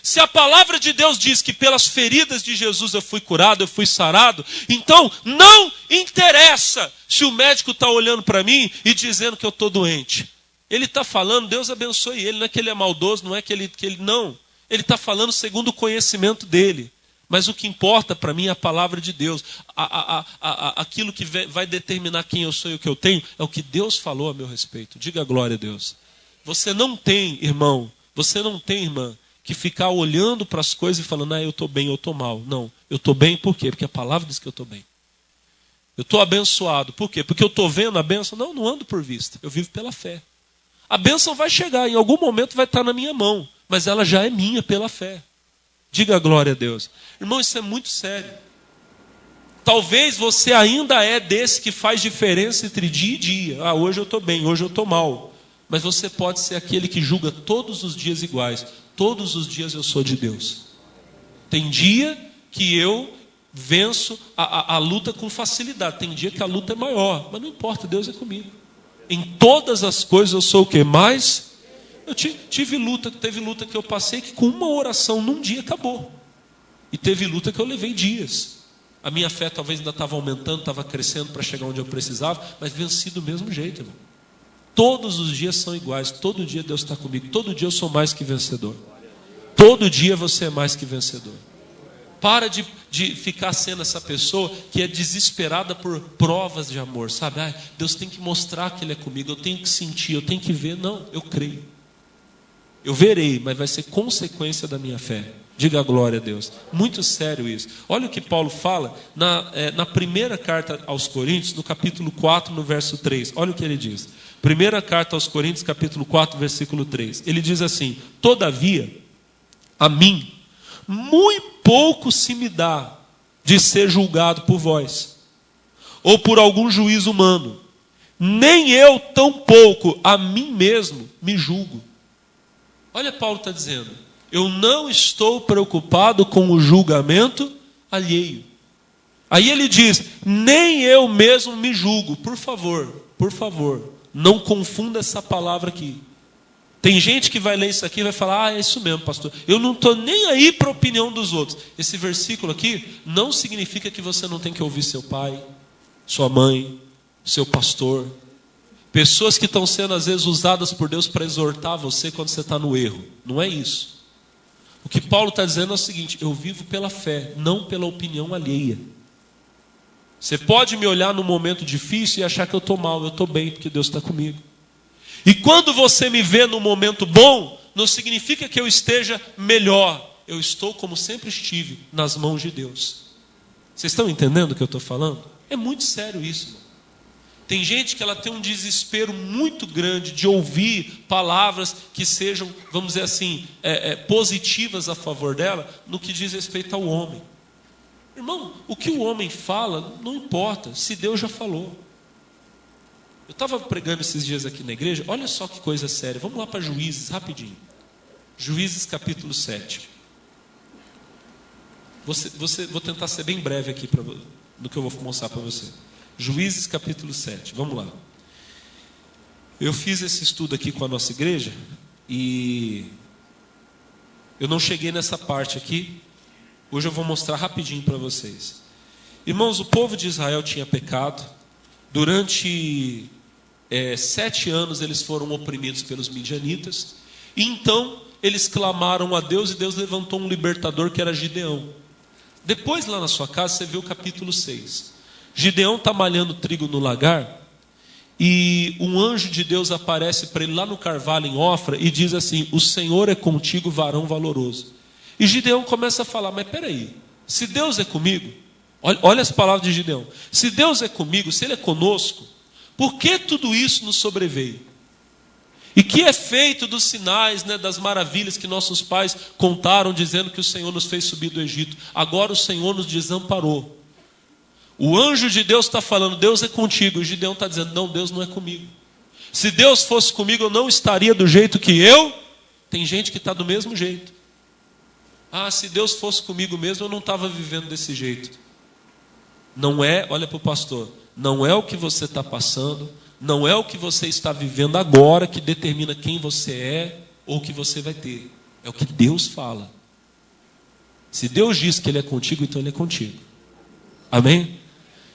Se a palavra de Deus diz que pelas feridas de Jesus eu fui curado, eu fui sarado, então não interessa se o médico está olhando para mim e dizendo que eu estou doente. Ele está falando, Deus abençoe ele, não é que ele é maldoso, não é que ele não. Ele está falando segundo o conhecimento dele. Mas o que importa para mim é a palavra de Deus. Aquilo que vai determinar quem eu sou e o que eu tenho é o que Deus falou a meu respeito. Diga glória a Deus. Você não tem, irmão, você não tem, irmã, que ficar olhando para as coisas e falando, eu estou bem, eu estou mal. Não, eu estou bem por quê? Porque a palavra diz que eu estou bem. Eu estou abençoado. Por quê? Porque eu estou vendo a bênção? Não ando por vista. Eu vivo pela fé. A bênção vai chegar, em algum momento vai estar na minha mão, mas ela já é minha pela fé. Diga glória a Deus. Irmão, isso é muito sério. Talvez você ainda é desse que faz diferença entre dia e dia. Hoje eu estou bem, hoje eu estou mal. Mas você pode ser aquele que julga todos os dias iguais. Todos os dias eu sou de Deus. Tem dia que eu venço a luta com facilidade. Tem dia que a luta é maior. Mas não importa, Deus é comigo. Em todas as coisas eu sou o quê? Mais? Eu teve luta que eu passei que com uma oração num dia acabou. E teve luta que eu levei dias. A minha fé talvez ainda estava aumentando, estava crescendo para chegar onde eu precisava, mas venci do mesmo jeito, irmão. Todos os dias são iguais, todo dia Deus está comigo, todo dia eu sou mais que vencedor. Todo dia você é mais que vencedor. Para de ficar sendo essa pessoa que é desesperada por provas de amor, sabe? Deus tem que mostrar que Ele é comigo, eu tenho que sentir, eu tenho que ver. Não, eu creio. Eu verei, mas vai ser consequência da minha fé. Diga glória a Deus. Muito sério isso. Olha o que Paulo fala na primeira carta aos Coríntios, no capítulo 4, no verso 3. Olha o que ele diz. Primeira carta aos Coríntios, capítulo 4, versículo 3. Ele diz assim: todavia, a mim, muito pouco se me dá de ser julgado por vós, ou por algum juízo humano. Nem eu, tampouco, a mim mesmo me julgo. Olha, Paulo está dizendo: eu não estou preocupado com o julgamento alheio. Aí ele diz: nem eu mesmo me julgo. Por favor, não confunda essa palavra aqui. Tem gente que vai ler isso aqui e vai falar: é isso mesmo, pastor, eu não estou nem aí para a opinião dos outros. Esse versículo aqui não significa que você não tem que ouvir seu pai, sua mãe, seu pastor. Pessoas que estão sendo às vezes usadas por Deus para exortar você quando você está no erro. Não é isso. O que Paulo está dizendo é o seguinte: eu vivo pela fé, não pela opinião alheia. Você pode me olhar num momento difícil e achar que eu estou mal. Eu estou bem porque Deus está comigo. E quando você me vê num momento bom, não significa que eu esteja melhor. Eu estou como sempre estive, nas mãos de Deus. Vocês estão entendendo o que eu estou falando? É muito sério isso, irmão. Tem gente que ela tem um desespero muito grande de ouvir palavras que sejam, vamos dizer assim, positivas a favor dela, no que diz respeito ao homem. Irmão, o que o homem fala não importa, se Deus já falou. Eu estava pregando esses dias aqui na igreja, olha só que coisa séria. Vamos lá para Juízes, rapidinho. Juízes capítulo 7. Vou tentar ser bem breve aqui no que eu vou mostrar para você. Juízes capítulo 7, vamos lá. Eu fiz esse estudo aqui com a nossa igreja e eu não cheguei nessa parte aqui. Hoje eu vou mostrar rapidinho para vocês. Irmãos, o povo de Israel tinha pecado. Durante 7 anos eles foram oprimidos pelos midianitas. E então eles clamaram a Deus e Deus levantou um libertador que era Gideão. Depois lá na sua casa você vê o capítulo 6. Gideão está malhando trigo no lagar. E um anjo de Deus aparece para ele lá no carvalho em Ofra e diz assim: o Senhor é contigo, varão valoroso. E Gideão começa a falar: mas peraí, se Deus é comigo, olha as palavras de Gideão, se Deus é comigo, se Ele é conosco, por que tudo isso nos sobreveio? E que é feito dos sinais, das maravilhas que nossos pais contaram, dizendo que o Senhor nos fez subir do Egito? Agora o Senhor nos desamparou. O anjo de Deus está falando: Deus é contigo. E Gideão está dizendo: não, Deus não é comigo. Se Deus fosse comigo, eu não estaria do jeito que eu. Tem gente que está do mesmo jeito. Se Deus fosse comigo mesmo, eu não estava vivendo desse jeito. Não é, olha para o pastor, não é o que você está passando, não é o que você está vivendo agora que determina quem você é ou o que você vai ter. É o que Deus fala. Se Deus diz que Ele é contigo, então Ele é contigo. Amém?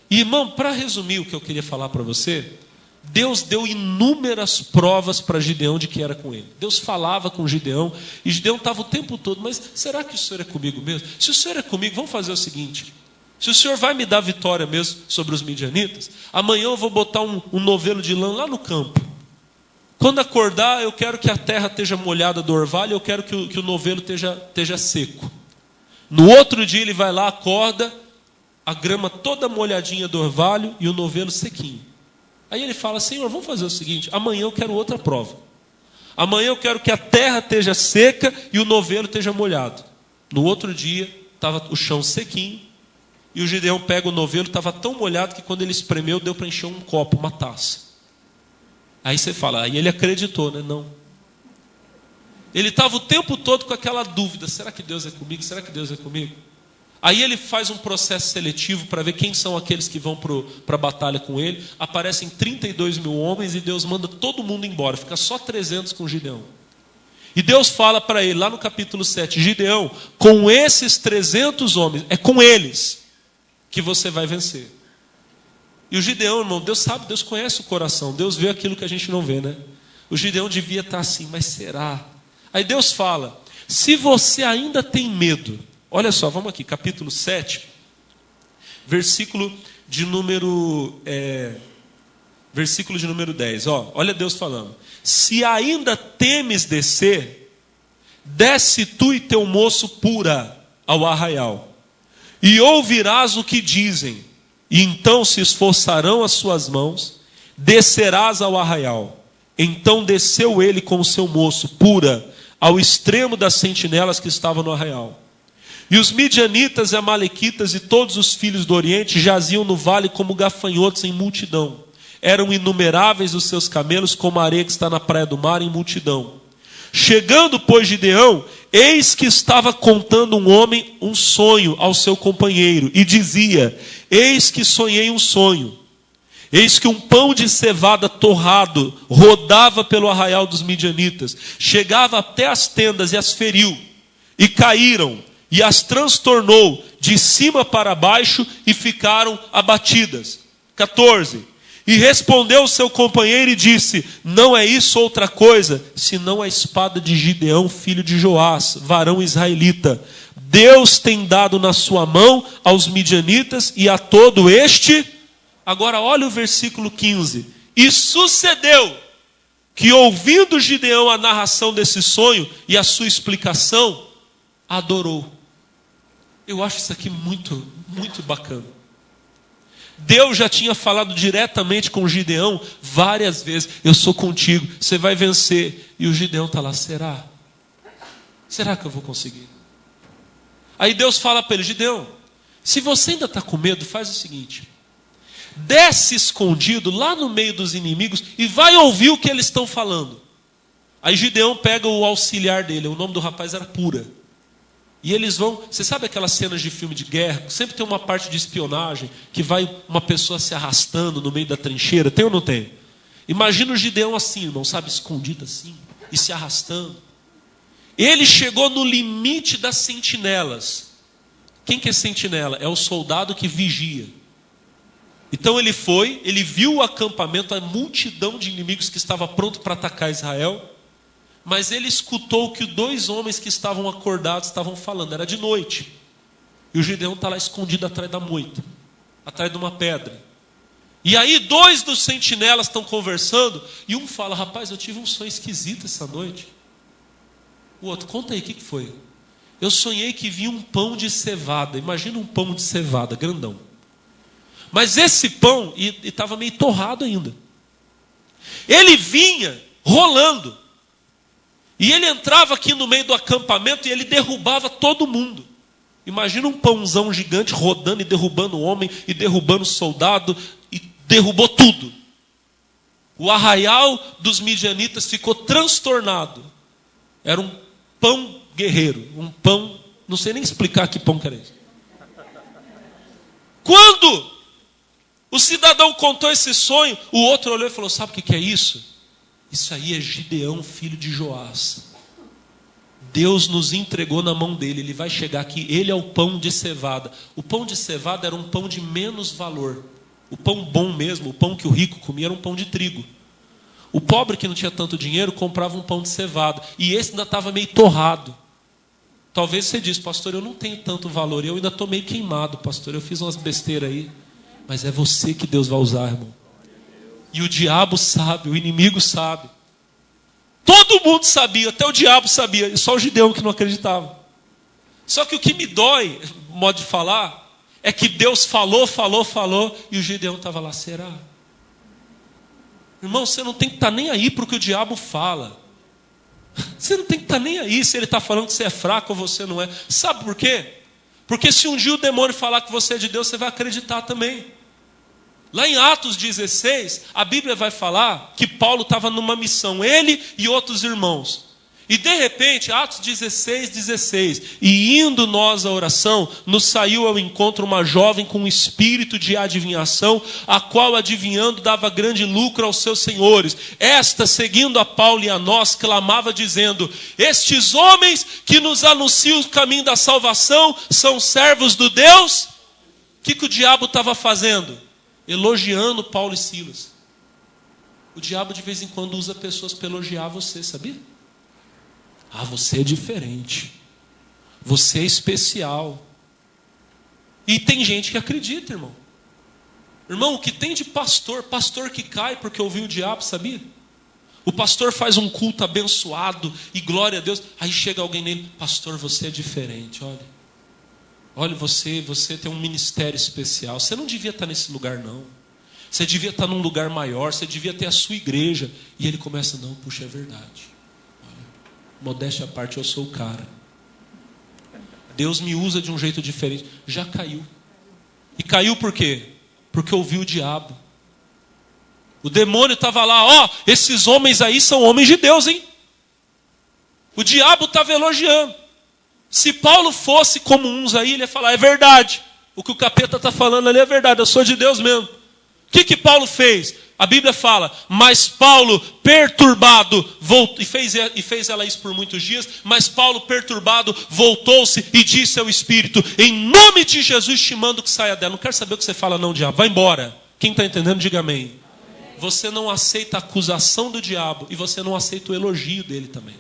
E, irmão, para resumir o que eu queria falar para você, Deus deu inúmeras provas para Gideão de que era com ele. Deus falava com Gideão, e Gideão estava o tempo todo: mas será que o Senhor é comigo mesmo? Se o Senhor é comigo, vamos fazer o seguinte: se o Senhor vai me dar vitória mesmo sobre os midianitas, amanhã eu vou botar um novelo de lã lá no campo. Quando acordar, eu quero que a terra esteja molhada do orvalho, eu quero que o novelo esteja seco. No outro dia ele vai lá, acorda, a grama toda molhadinha do orvalho e o novelo sequinho. Aí ele fala: Senhor, vamos fazer o seguinte, amanhã eu quero outra prova. Amanhã eu quero que a terra esteja seca e o novelo esteja molhado. No outro dia, estava o chão sequinho, e o Gideão pega o novelo, estava tão molhado que quando ele espremeu, deu para encher um copo, uma taça. Aí você fala: aí ele acreditou, né? Não. Ele estava o tempo todo com aquela dúvida: será que Deus é comigo? Será que Deus é comigo? Aí ele faz um processo seletivo para ver quem são aqueles que vão para a batalha com ele. Aparecem 32 mil homens e Deus manda todo mundo embora. Fica só 300 com Gideão. E Deus fala para ele lá no capítulo 7: Gideão, com esses 300 homens, é com eles que você vai vencer. E o Gideão, irmão, Deus sabe, Deus conhece o coração. Deus vê aquilo que a gente não vê, né? O Gideão devia estar assim: mas será? Aí Deus fala: se você ainda tem medo, olha só, vamos aqui, capítulo 7, versículo de número 10. Olha Deus falando: se ainda temes descer, desce tu e teu moço pura ao arraial, e ouvirás o que dizem, e então se esforçarão as suas mãos, descerás ao arraial. Então desceu ele com o seu moço pura ao extremo das sentinelas que estavam no arraial. E os midianitas e amalequitas e todos os filhos do Oriente jaziam no vale como gafanhotos em multidão. Eram inumeráveis os seus camelos, como a areia que está na praia do mar, em multidão. Chegando, pois, Gideão, eis que estava contando um homem um sonho ao seu companheiro, e dizia: eis que sonhei um sonho. Eis que um pão de cevada torrado rodava pelo arraial dos midianitas, chegava até as tendas e as feriu, e caíram, e as transtornou de cima para baixo, e ficaram abatidas. 14. E respondeu o seu companheiro e disse: não é isso outra coisa, senão a espada de Gideão, filho de Joás, varão israelita. Deus tem dado na sua mão aos midianitas e a todo este. Agora olha o versículo 15. E sucedeu que, ouvindo Gideão a narração desse sonho e a sua explicação, adorou. Eu acho isso aqui muito, muito bacana. Deus já tinha falado diretamente com Gideão várias vezes: eu sou contigo, você vai vencer. E o Gideão está lá: será? Será que eu vou conseguir? Aí Deus fala para ele: Gideão, se você ainda está com medo, faz o seguinte: desce escondido lá no meio dos inimigos e vai ouvir o que eles estão falando. Aí Gideão pega o auxiliar dele, o nome do rapaz era Pura. E eles vão... Você sabe aquelas cenas de filme de guerra? Sempre tem uma parte de espionagem que vai uma pessoa se arrastando no meio da trincheira. Tem ou não tem? Imagina o Gideão assim, irmão, sabe? Escondido assim e se arrastando. Ele chegou no limite das sentinelas. Quem que é sentinela? É o soldado que vigia. Então ele foi, ele viu o acampamento, a multidão de inimigos que estava pronto para atacar Israel. Mas ele escutou o que 2 homens que estavam acordados estavam falando. Era de noite. E o Gideão está lá escondido atrás da moita, atrás de uma pedra. E aí 2 dos sentinelas estão conversando. E um fala, rapaz, eu tive um sonho esquisito essa noite. O outro, conta aí, o que foi? Eu sonhei que vi um pão de cevada. Imagina um pão de cevada, grandão. Mas esse pão, e estava meio torrado ainda. Ele vinha rolando. E ele entrava aqui no meio do acampamento e ele derrubava todo mundo. Imagina um pãozão gigante rodando e derrubando homem e derrubando soldado e derrubou tudo. O arraial dos midianitas ficou transtornado. Era um pão guerreiro, um pão, não sei nem explicar que pão que era esse. Quando o cidadão contou esse sonho, o outro olhou e falou, sabe o que é isso? Isso aí é Gideão, filho de Joás. Deus nos entregou na mão dele. Ele vai chegar aqui, ele é o pão de cevada. O pão de cevada era um pão de menos valor. O pão bom mesmo, o pão que o rico comia era um pão de trigo. O pobre que não tinha tanto dinheiro comprava um pão de cevada. E esse ainda estava meio torrado. Talvez você diz, pastor, eu não tenho tanto valor. Eu ainda estou meio queimado, pastor. Eu fiz umas besteiras aí. Mas é você que Deus vai usar, irmão. E o diabo sabe, o inimigo sabe. Todo mundo sabia, até o diabo sabia. E só o Gideão que não acreditava. Só que o que me dói, modo de falar, é que Deus falou, e o Gideão estava lá, será? Irmão, você não tem que estar nem aí para o que o diabo fala. Você não tem que estar nem aí se ele está falando que você é fraco ou você não é. Sabe por quê? Porque se um dia o demônio falar que você é de Deus, você vai acreditar também. Lá em Atos 16, a Bíblia vai falar que Paulo estava numa missão, ele e outros irmãos. E de repente, Atos 16. E indo nós à oração, nos saiu ao encontro uma jovem com um espírito de adivinhação, a qual adivinhando dava grande lucro aos seus senhores. Esta, seguindo a Paulo e a nós, clamava dizendo, estes homens que nos anunciam o caminho da salvação, são servos do Deus? O que o diabo estava fazendo? Elogiando Paulo e Silas. O diabo de vez em quando usa pessoas para elogiar você, sabia? Ah, você é diferente. Você é especial. E tem gente que acredita, irmão. Irmão, o que tem de pastor que cai porque ouviu o diabo, sabia? O pastor faz um culto abençoado e glória a Deus. Aí chega alguém nele, pastor, você é diferente, olha. Olha, você tem um ministério especial. Você não devia estar nesse lugar, não. Você devia estar num lugar maior. Você devia ter a sua igreja. E ele começa, não, puxa, é verdade. Olha, modéstia à parte, eu sou o cara. Deus me usa de um jeito diferente. Já caiu. E caiu por quê? Porque ouviu o diabo. O demônio estava lá, ó, esses homens aí são homens de Deus, hein? O diabo estava elogiando. Se Paulo fosse como uns aí, ele ia falar, é verdade. O que o capeta está falando ali é verdade, eu sou de Deus mesmo. O que Paulo fez? A Bíblia fala, mas Paulo perturbado, voltou, e fez ela isso por muitos dias, mas Paulo perturbado voltou-se e disse ao Espírito, em nome de Jesus te mando que saia dela. Não quero saber o que você fala não, diabo, vai embora. Quem está entendendo, diga amém. Você não aceita a acusação do diabo e você não aceita o elogio dele também.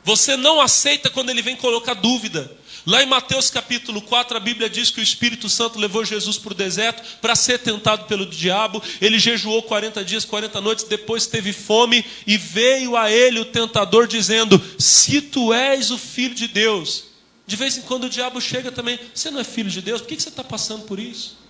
Você não aceita quando ele vem colocar dúvida. Lá em Mateus capítulo 4, a Bíblia diz que o Espírito Santo levou Jesus para o deserto para ser tentado pelo diabo. Ele jejuou 40 dias, 40 noites, depois teve fome e veio a ele o tentador dizendo, se tu és o Filho de Deus. De vez em quando o diabo chega também, você não é filho de Deus? Por que você está passando por isso?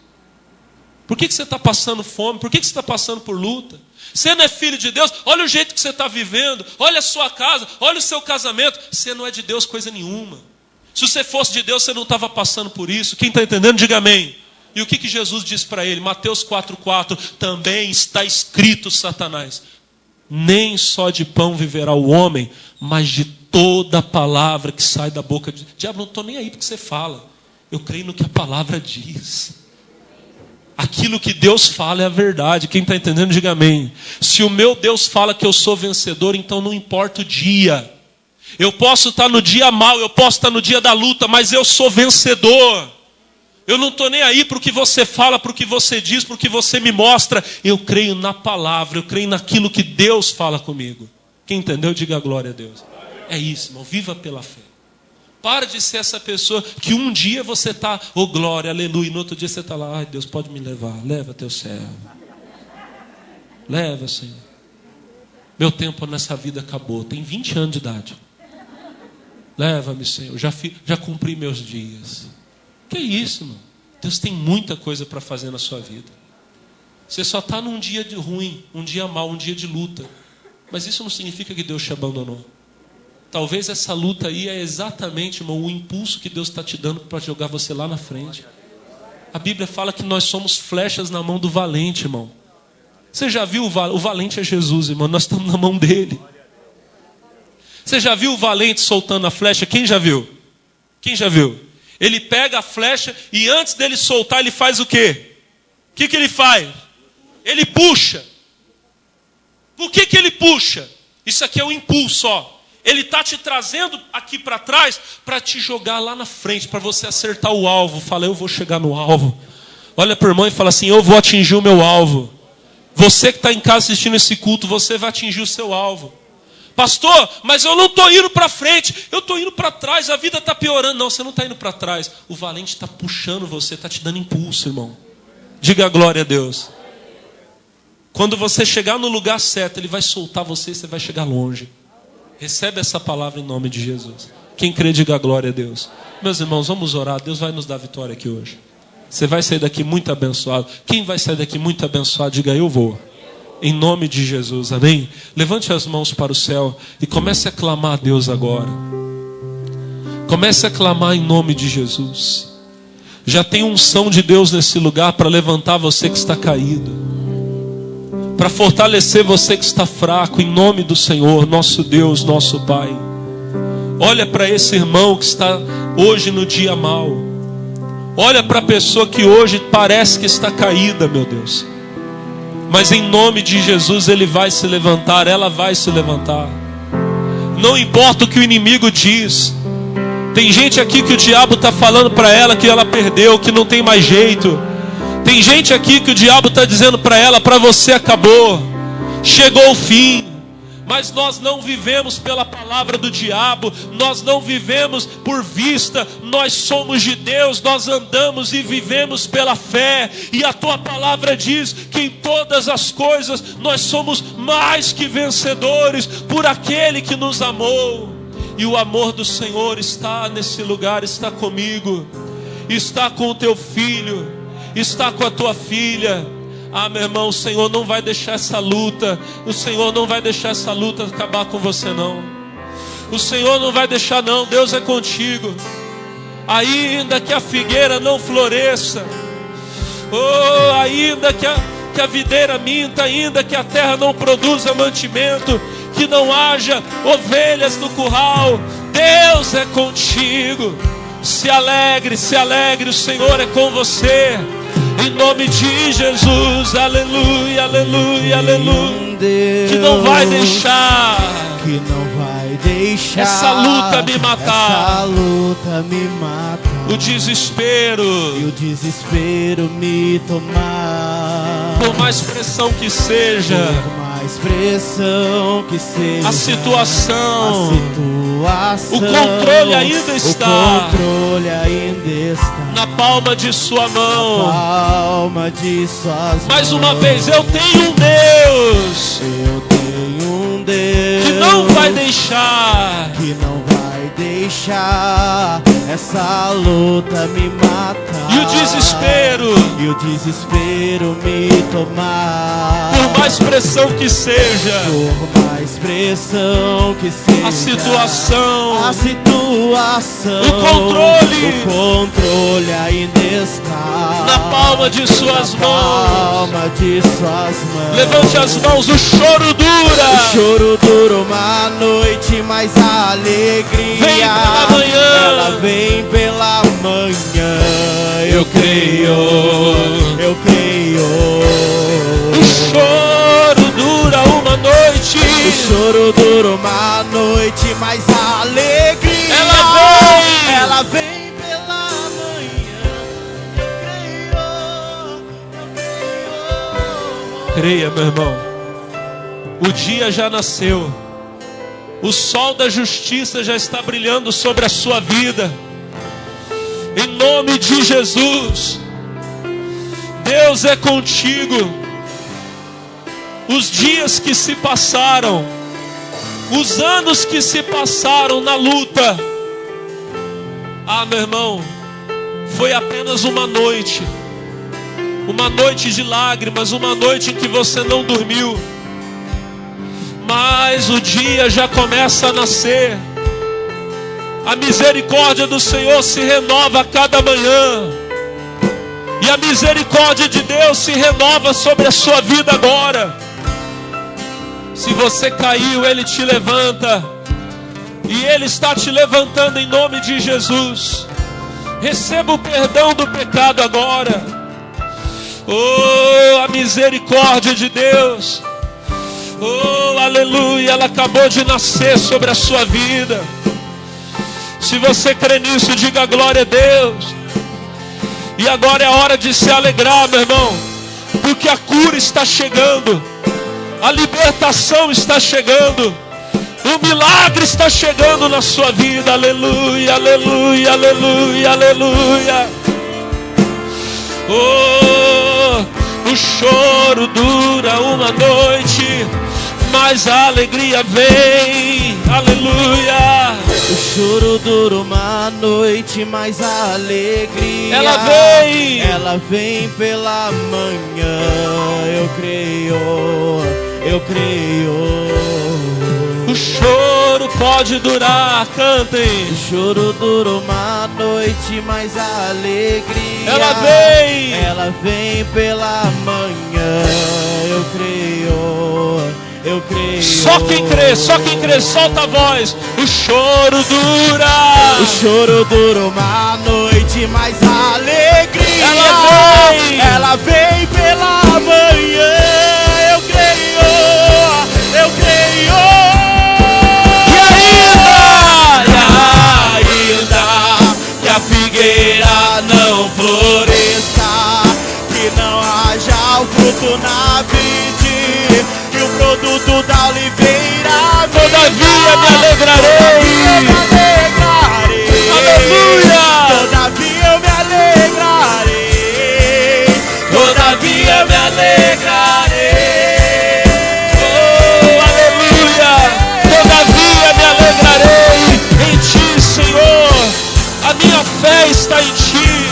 Por que você está passando fome? Por que você está passando por luta? Você não é filho de Deus? Olha o jeito que você está vivendo. Olha a sua casa. Olha o seu casamento. Você não é de Deus coisa nenhuma. Se você fosse de Deus, você não estava passando por isso. Quem está entendendo, diga amém. E o que Jesus disse para ele? Mateus 4,4. Também está escrito, Satanás. Nem só de pão viverá o homem, mas de toda palavra que sai da boca de... Diabo, não estou nem aí porque você fala. Eu creio no que a palavra diz. Aquilo que Deus fala é a verdade. Quem está entendendo, diga amém. Se o meu Deus fala que eu sou vencedor, então não importa o dia. Eu posso estar no dia mau, eu posso estar no dia da luta, mas eu sou vencedor. Eu não estou nem aí para o que você fala, para o que você diz, para o que você me mostra. Eu creio na palavra, eu creio naquilo que Deus fala comigo. Quem entendeu, diga glória a Deus. É isso, irmão, viva pela fé. Para de ser essa pessoa que um dia você está, oh glória, aleluia, e no outro dia você está lá, ai Deus, pode me levar, leva teu servo. Leva, Senhor. Meu tempo nessa vida acabou, tem 20 anos de idade. Leva-me, Senhor, já cumpri meus dias. Que isso, irmão? Deus tem muita coisa para fazer na sua vida. Você só está num dia de ruim, um dia mau, um dia de luta. Mas isso não significa que Deus te abandonou. Talvez essa luta aí é exatamente, irmão, o impulso que Deus está te dando para jogar você lá na frente. A Bíblia fala que nós somos flechas na mão do valente, irmão. Você já viu o valente é Jesus, irmão? Nós estamos na mão dele. Você já viu o valente soltando a flecha? Quem já viu? Quem já viu? Ele pega a flecha e antes dele soltar, ele faz o quê? O que ele faz? Ele puxa. Por que ele puxa? Isso aqui é o impulso, ó. Ele está te trazendo aqui para trás para te jogar lá na frente, para você acertar o alvo. Fala, eu vou chegar no alvo. Olha para o irmão e fala assim, eu vou atingir o meu alvo. Você que está em casa assistindo esse culto, você vai atingir o seu alvo. Pastor, mas eu não estou indo para frente, eu estou indo para trás, a vida está piorando. Não, você não está indo para trás. O valente está puxando você, está te dando impulso, irmão. Diga a glória a Deus. Quando você chegar no lugar certo, Ele vai soltar você e você vai chegar longe. Recebe essa palavra em nome de Jesus. Quem crê, diga a glória a Deus. Meus irmãos, vamos orar. Deus vai nos dar vitória aqui hoje. Você vai sair daqui muito abençoado. Quem vai sair daqui muito abençoado, diga eu vou. Em nome de Jesus, amém? Levante as mãos para o céu e comece a clamar a Deus agora. Comece a clamar em nome de Jesus. Já tem unção de Deus nesse lugar para levantar você que está caído, para fortalecer você que está fraco, em nome do Senhor, nosso Deus, nosso Pai. Olha para esse irmão que está hoje no dia mau. Olha para a pessoa que hoje parece que está caída, meu Deus. Mas em nome de Jesus ele vai se levantar, ela vai se levantar. Não importa o que o inimigo diz. Tem gente aqui que o diabo está falando para ela que ela perdeu, que não tem mais jeito. Tem gente aqui que o diabo está dizendo para ela, para você acabou, chegou o fim. Mas nós não vivemos pela palavra do diabo, nós não vivemos por vista, nós somos de Deus, nós andamos e vivemos pela fé. E a tua palavra diz que em todas as coisas nós somos mais que vencedores por aquele que nos amou. E o amor do Senhor está nesse lugar, está comigo, está com o teu filho, está com a tua filha. Ah, meu irmão, o Senhor não vai deixar essa luta. O Senhor não vai deixar essa luta acabar com você, não. O Senhor não vai deixar, não. Deus é contigo. Ainda que a figueira não floresça, oh, ainda que a videira minta, ainda que a terra não produza mantimento, que não haja ovelhas no curral, Deus é contigo. Se alegre, o Senhor é com você. Em nome de Jesus, aleluia, aleluia, aleluia. Que não vai deixar essa luta me matar. O desespero me tomar. Por mais pressão que seja, a situação, o controle ainda está na palma de sua mão. Mais uma vez, eu tenho um Deus que não vai deixar essa luta me matar e o desespero me tomar. Por mais pressão que seja, Por mais pressão que seja a situação, o controle ainda está na palma de suas mãos. Levante as mãos, o choro dura. O choro dura uma noite, mas a alegria Vem pela manhã. ela vem pela manhã. Eu creio. O choro dura uma noite. O choro dura uma noite, mas a alegria ela vem. pela manhã. Eu creio. Creia, meu irmão. O dia já nasceu. O sol da justiça já está brilhando sobre a sua vida. Em nome de Jesus. Deus é contigo. Os dias que se passaram, os anos que se passaram na luta, meu irmão, foi apenas uma noite de lágrimas, uma noite em que você não dormiu, mas o dia já começa a nascer. A misericórdia do Senhor se renova a cada manhã. E a misericórdia de Deus se renova sobre a sua vida agora. Se você caiu, Ele te levanta. E Ele está te levantando em nome de Jesus. Receba o perdão do pecado agora. Oh, a misericórdia de Deus. Oh, aleluia, ela acabou de nascer sobre a sua vida. Se você crê nisso, diga glória a Deus. E agora é a hora de se alegrar, meu irmão, porque a cura está chegando, a libertação está chegando, o milagre está chegando na sua vida. Aleluia, aleluia, aleluia, aleluia. Oh, o choro dura uma noite, mas a alegria vem. Aleluia. O choro dura uma noite, mas a alegria ela vem pela manhã. Eu creio. O choro pode durar, cantem. O choro dura uma noite, mas a alegria ela vem pela manhã. Eu creio. Só quem crê, solta a voz. O choro dura. O choro dura uma noite, mas a alegria ela vem pela manhã. Eu creio. E ainda que a figueira não floresça, que não haja o fruto na vide, que o produto da oliveira, todavia me alegrarei. Aleluia. Todavia eu me alegrarei. Todavia me alegrarei. Oh, aleluia. Todavia me alegrarei em ti, Senhor. A minha fé está em ti.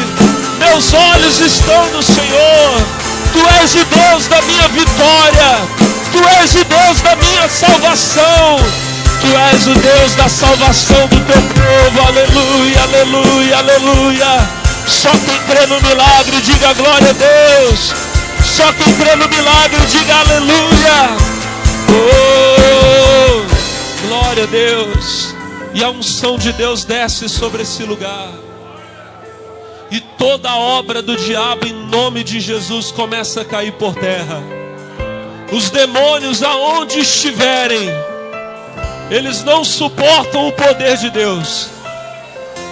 Meus olhos estão no Senhor. Tu és o Deus da minha vitória. Tu és o Deus da minha salvação. Tu és o Deus da salvação do teu povo. Aleluia, aleluia, aleluia. Só quem crê no milagre, diga glória a Deus. Só quem crê no milagre, diga aleluia. Oh, glória a Deus. E a unção de Deus desce sobre esse lugar. E toda a obra do diabo, em nome de Jesus, começa a cair por terra. Os demônios, aonde estiverem, eles não suportam o poder de Deus.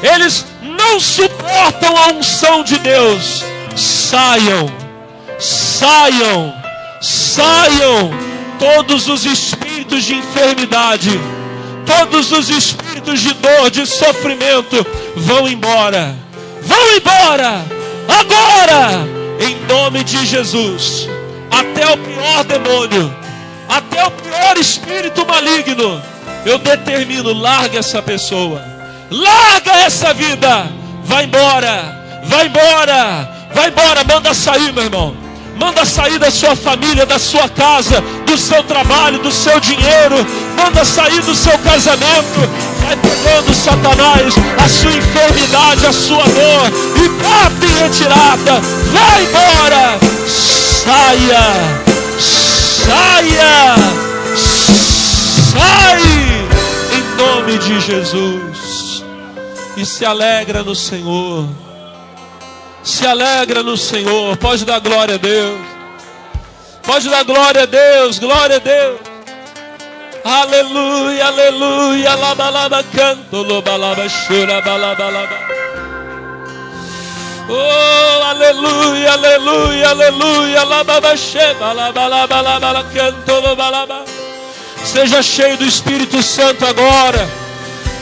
Eles não suportam a unção de Deus. Saiam, saiam, saiam. Todos os espíritos de enfermidade, todos os espíritos de dor, de sofrimento, vão embora. Vão embora, agora, em nome de Jesus. Até o pior demônio, até o pior espírito maligno, eu determino, largue essa pessoa. Larga essa vida. Vai embora. Vai embora. Vai embora. Manda sair, meu irmão. Manda sair da sua família, da sua casa, do seu trabalho, do seu dinheiro. Manda sair do seu casamento. Vai pegando, Satanás, a sua enfermidade, a sua dor, e bate em retirada. Vai embora. Saia. Saia. Sai. Em nome de Jesus. E se alegra no Senhor. Se alegra no Senhor. Pode dar glória a Deus. Pode dar glória a Deus. Glória a Deus. Aleluia, aleluia. Laba, laba, canto, loba, laba, chura, balaba, laba. Oh, aleluia, aleluia, aleluia. Laba, laba, cheba, laba, laba, laba, canto, loba, laba. Seja cheio do Espírito Santo agora.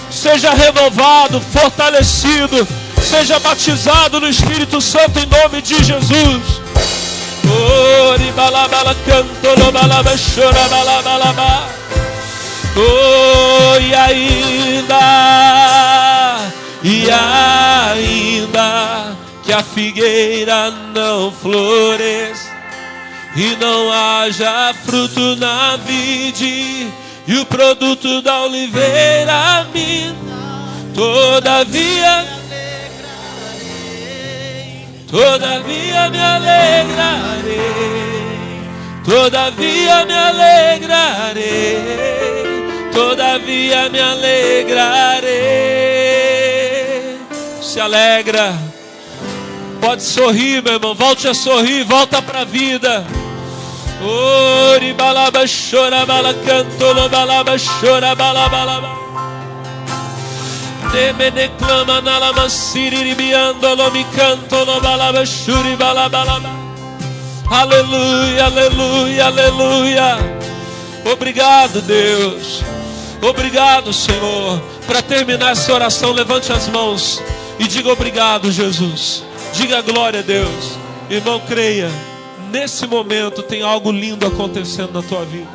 Seja renovado, fortalecido. Seja batizado no Espírito Santo em nome de Jesus. Oh, e ainda que a figueira não floresça e não haja fruto na vide e o produto da oliveira minta, todavia me alegrarei, todavia me alegrarei, todavia me alegrarei. Se alegra, pode sorrir, meu irmão, volte a sorrir, volta para a vida. Ori balaba chora bala canto balaba chora balaba. Demene clama na lama siriribiando lo mi canto no balaba shuri balabalaba. Aleluia, aleluia, aleluia. Obrigado, Deus. Obrigado, Senhor. Para terminar essa oração, levante as mãos e diga obrigado, Jesus. Diga glória a Deus. Irmão, creia. Nesse momento tem algo lindo acontecendo na tua vida.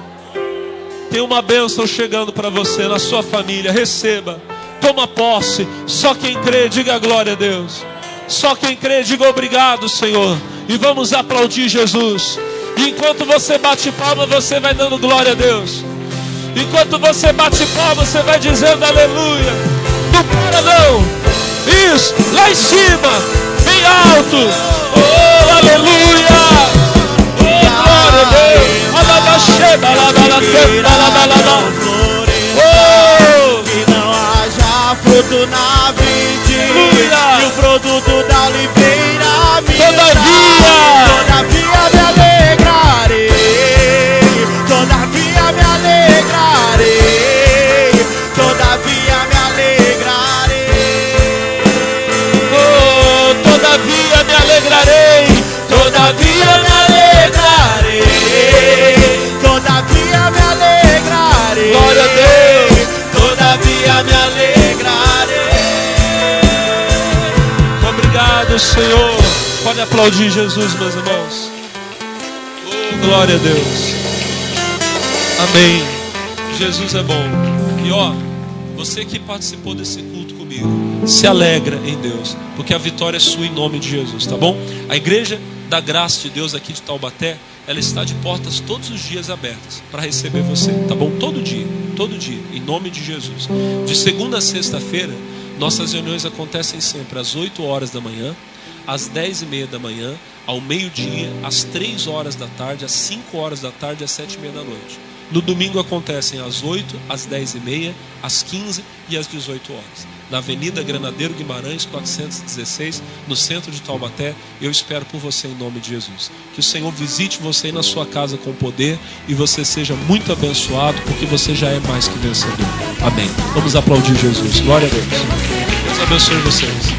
Tem uma bênção chegando para você, na sua família. Receba. Toma posse. Só quem crê, diga glória a Deus. Só quem crê, diga obrigado, Senhor. E vamos aplaudir Jesus. E enquanto você bate palma, você vai dando glória a Deus. Enquanto você bate palma, você vai dizendo aleluia. Não para não. Isso, lá em cima, bem alto. Oh, aleluia. Oh, glória a Deus. Alabaxeba, alabalacanta, alabalaba. Que não haja fruto na vide e o produto da oliveira minha. Todavia me alegrarei, todavia me alegrarei, todavia me alegrarei. Oh, todavia me alegrarei, todavia me alegrarei, todavia me alegrarei. Glória a Deus. Todavia me alegrarei. Obrigado, Senhor. Pode aplaudir Jesus, meus irmãos. Oh, glória a Deus. Amém. Jesus é bom. E ó, você que participou desse culto comigo, se alegra em Deus, porque a vitória é sua em nome de Jesus, tá bom? A Igreja da Graça de Deus aqui de Taubaté, ela está de portas todos os dias abertas para receber você, tá bom? Todo dia, em nome de Jesus. De segunda a sexta-feira, nossas reuniões acontecem sempre às 8 horas da manhã, às 10h30 da manhã, ao meio-dia, às 3 horas da tarde, às 5 horas da tarde, às 7h30 da noite. No domingo acontecem às 8, às 10h30, às 15 e às 18 horas. Na Avenida Granadeiro Guimarães, 416, no centro de Taubaté. Eu espero por você em nome de Jesus. Que o Senhor visite você na sua casa com poder e você seja muito abençoado, porque você já é mais que vencedor. Amém. Vamos aplaudir Jesus. Glória a Deus. Deus abençoe vocês.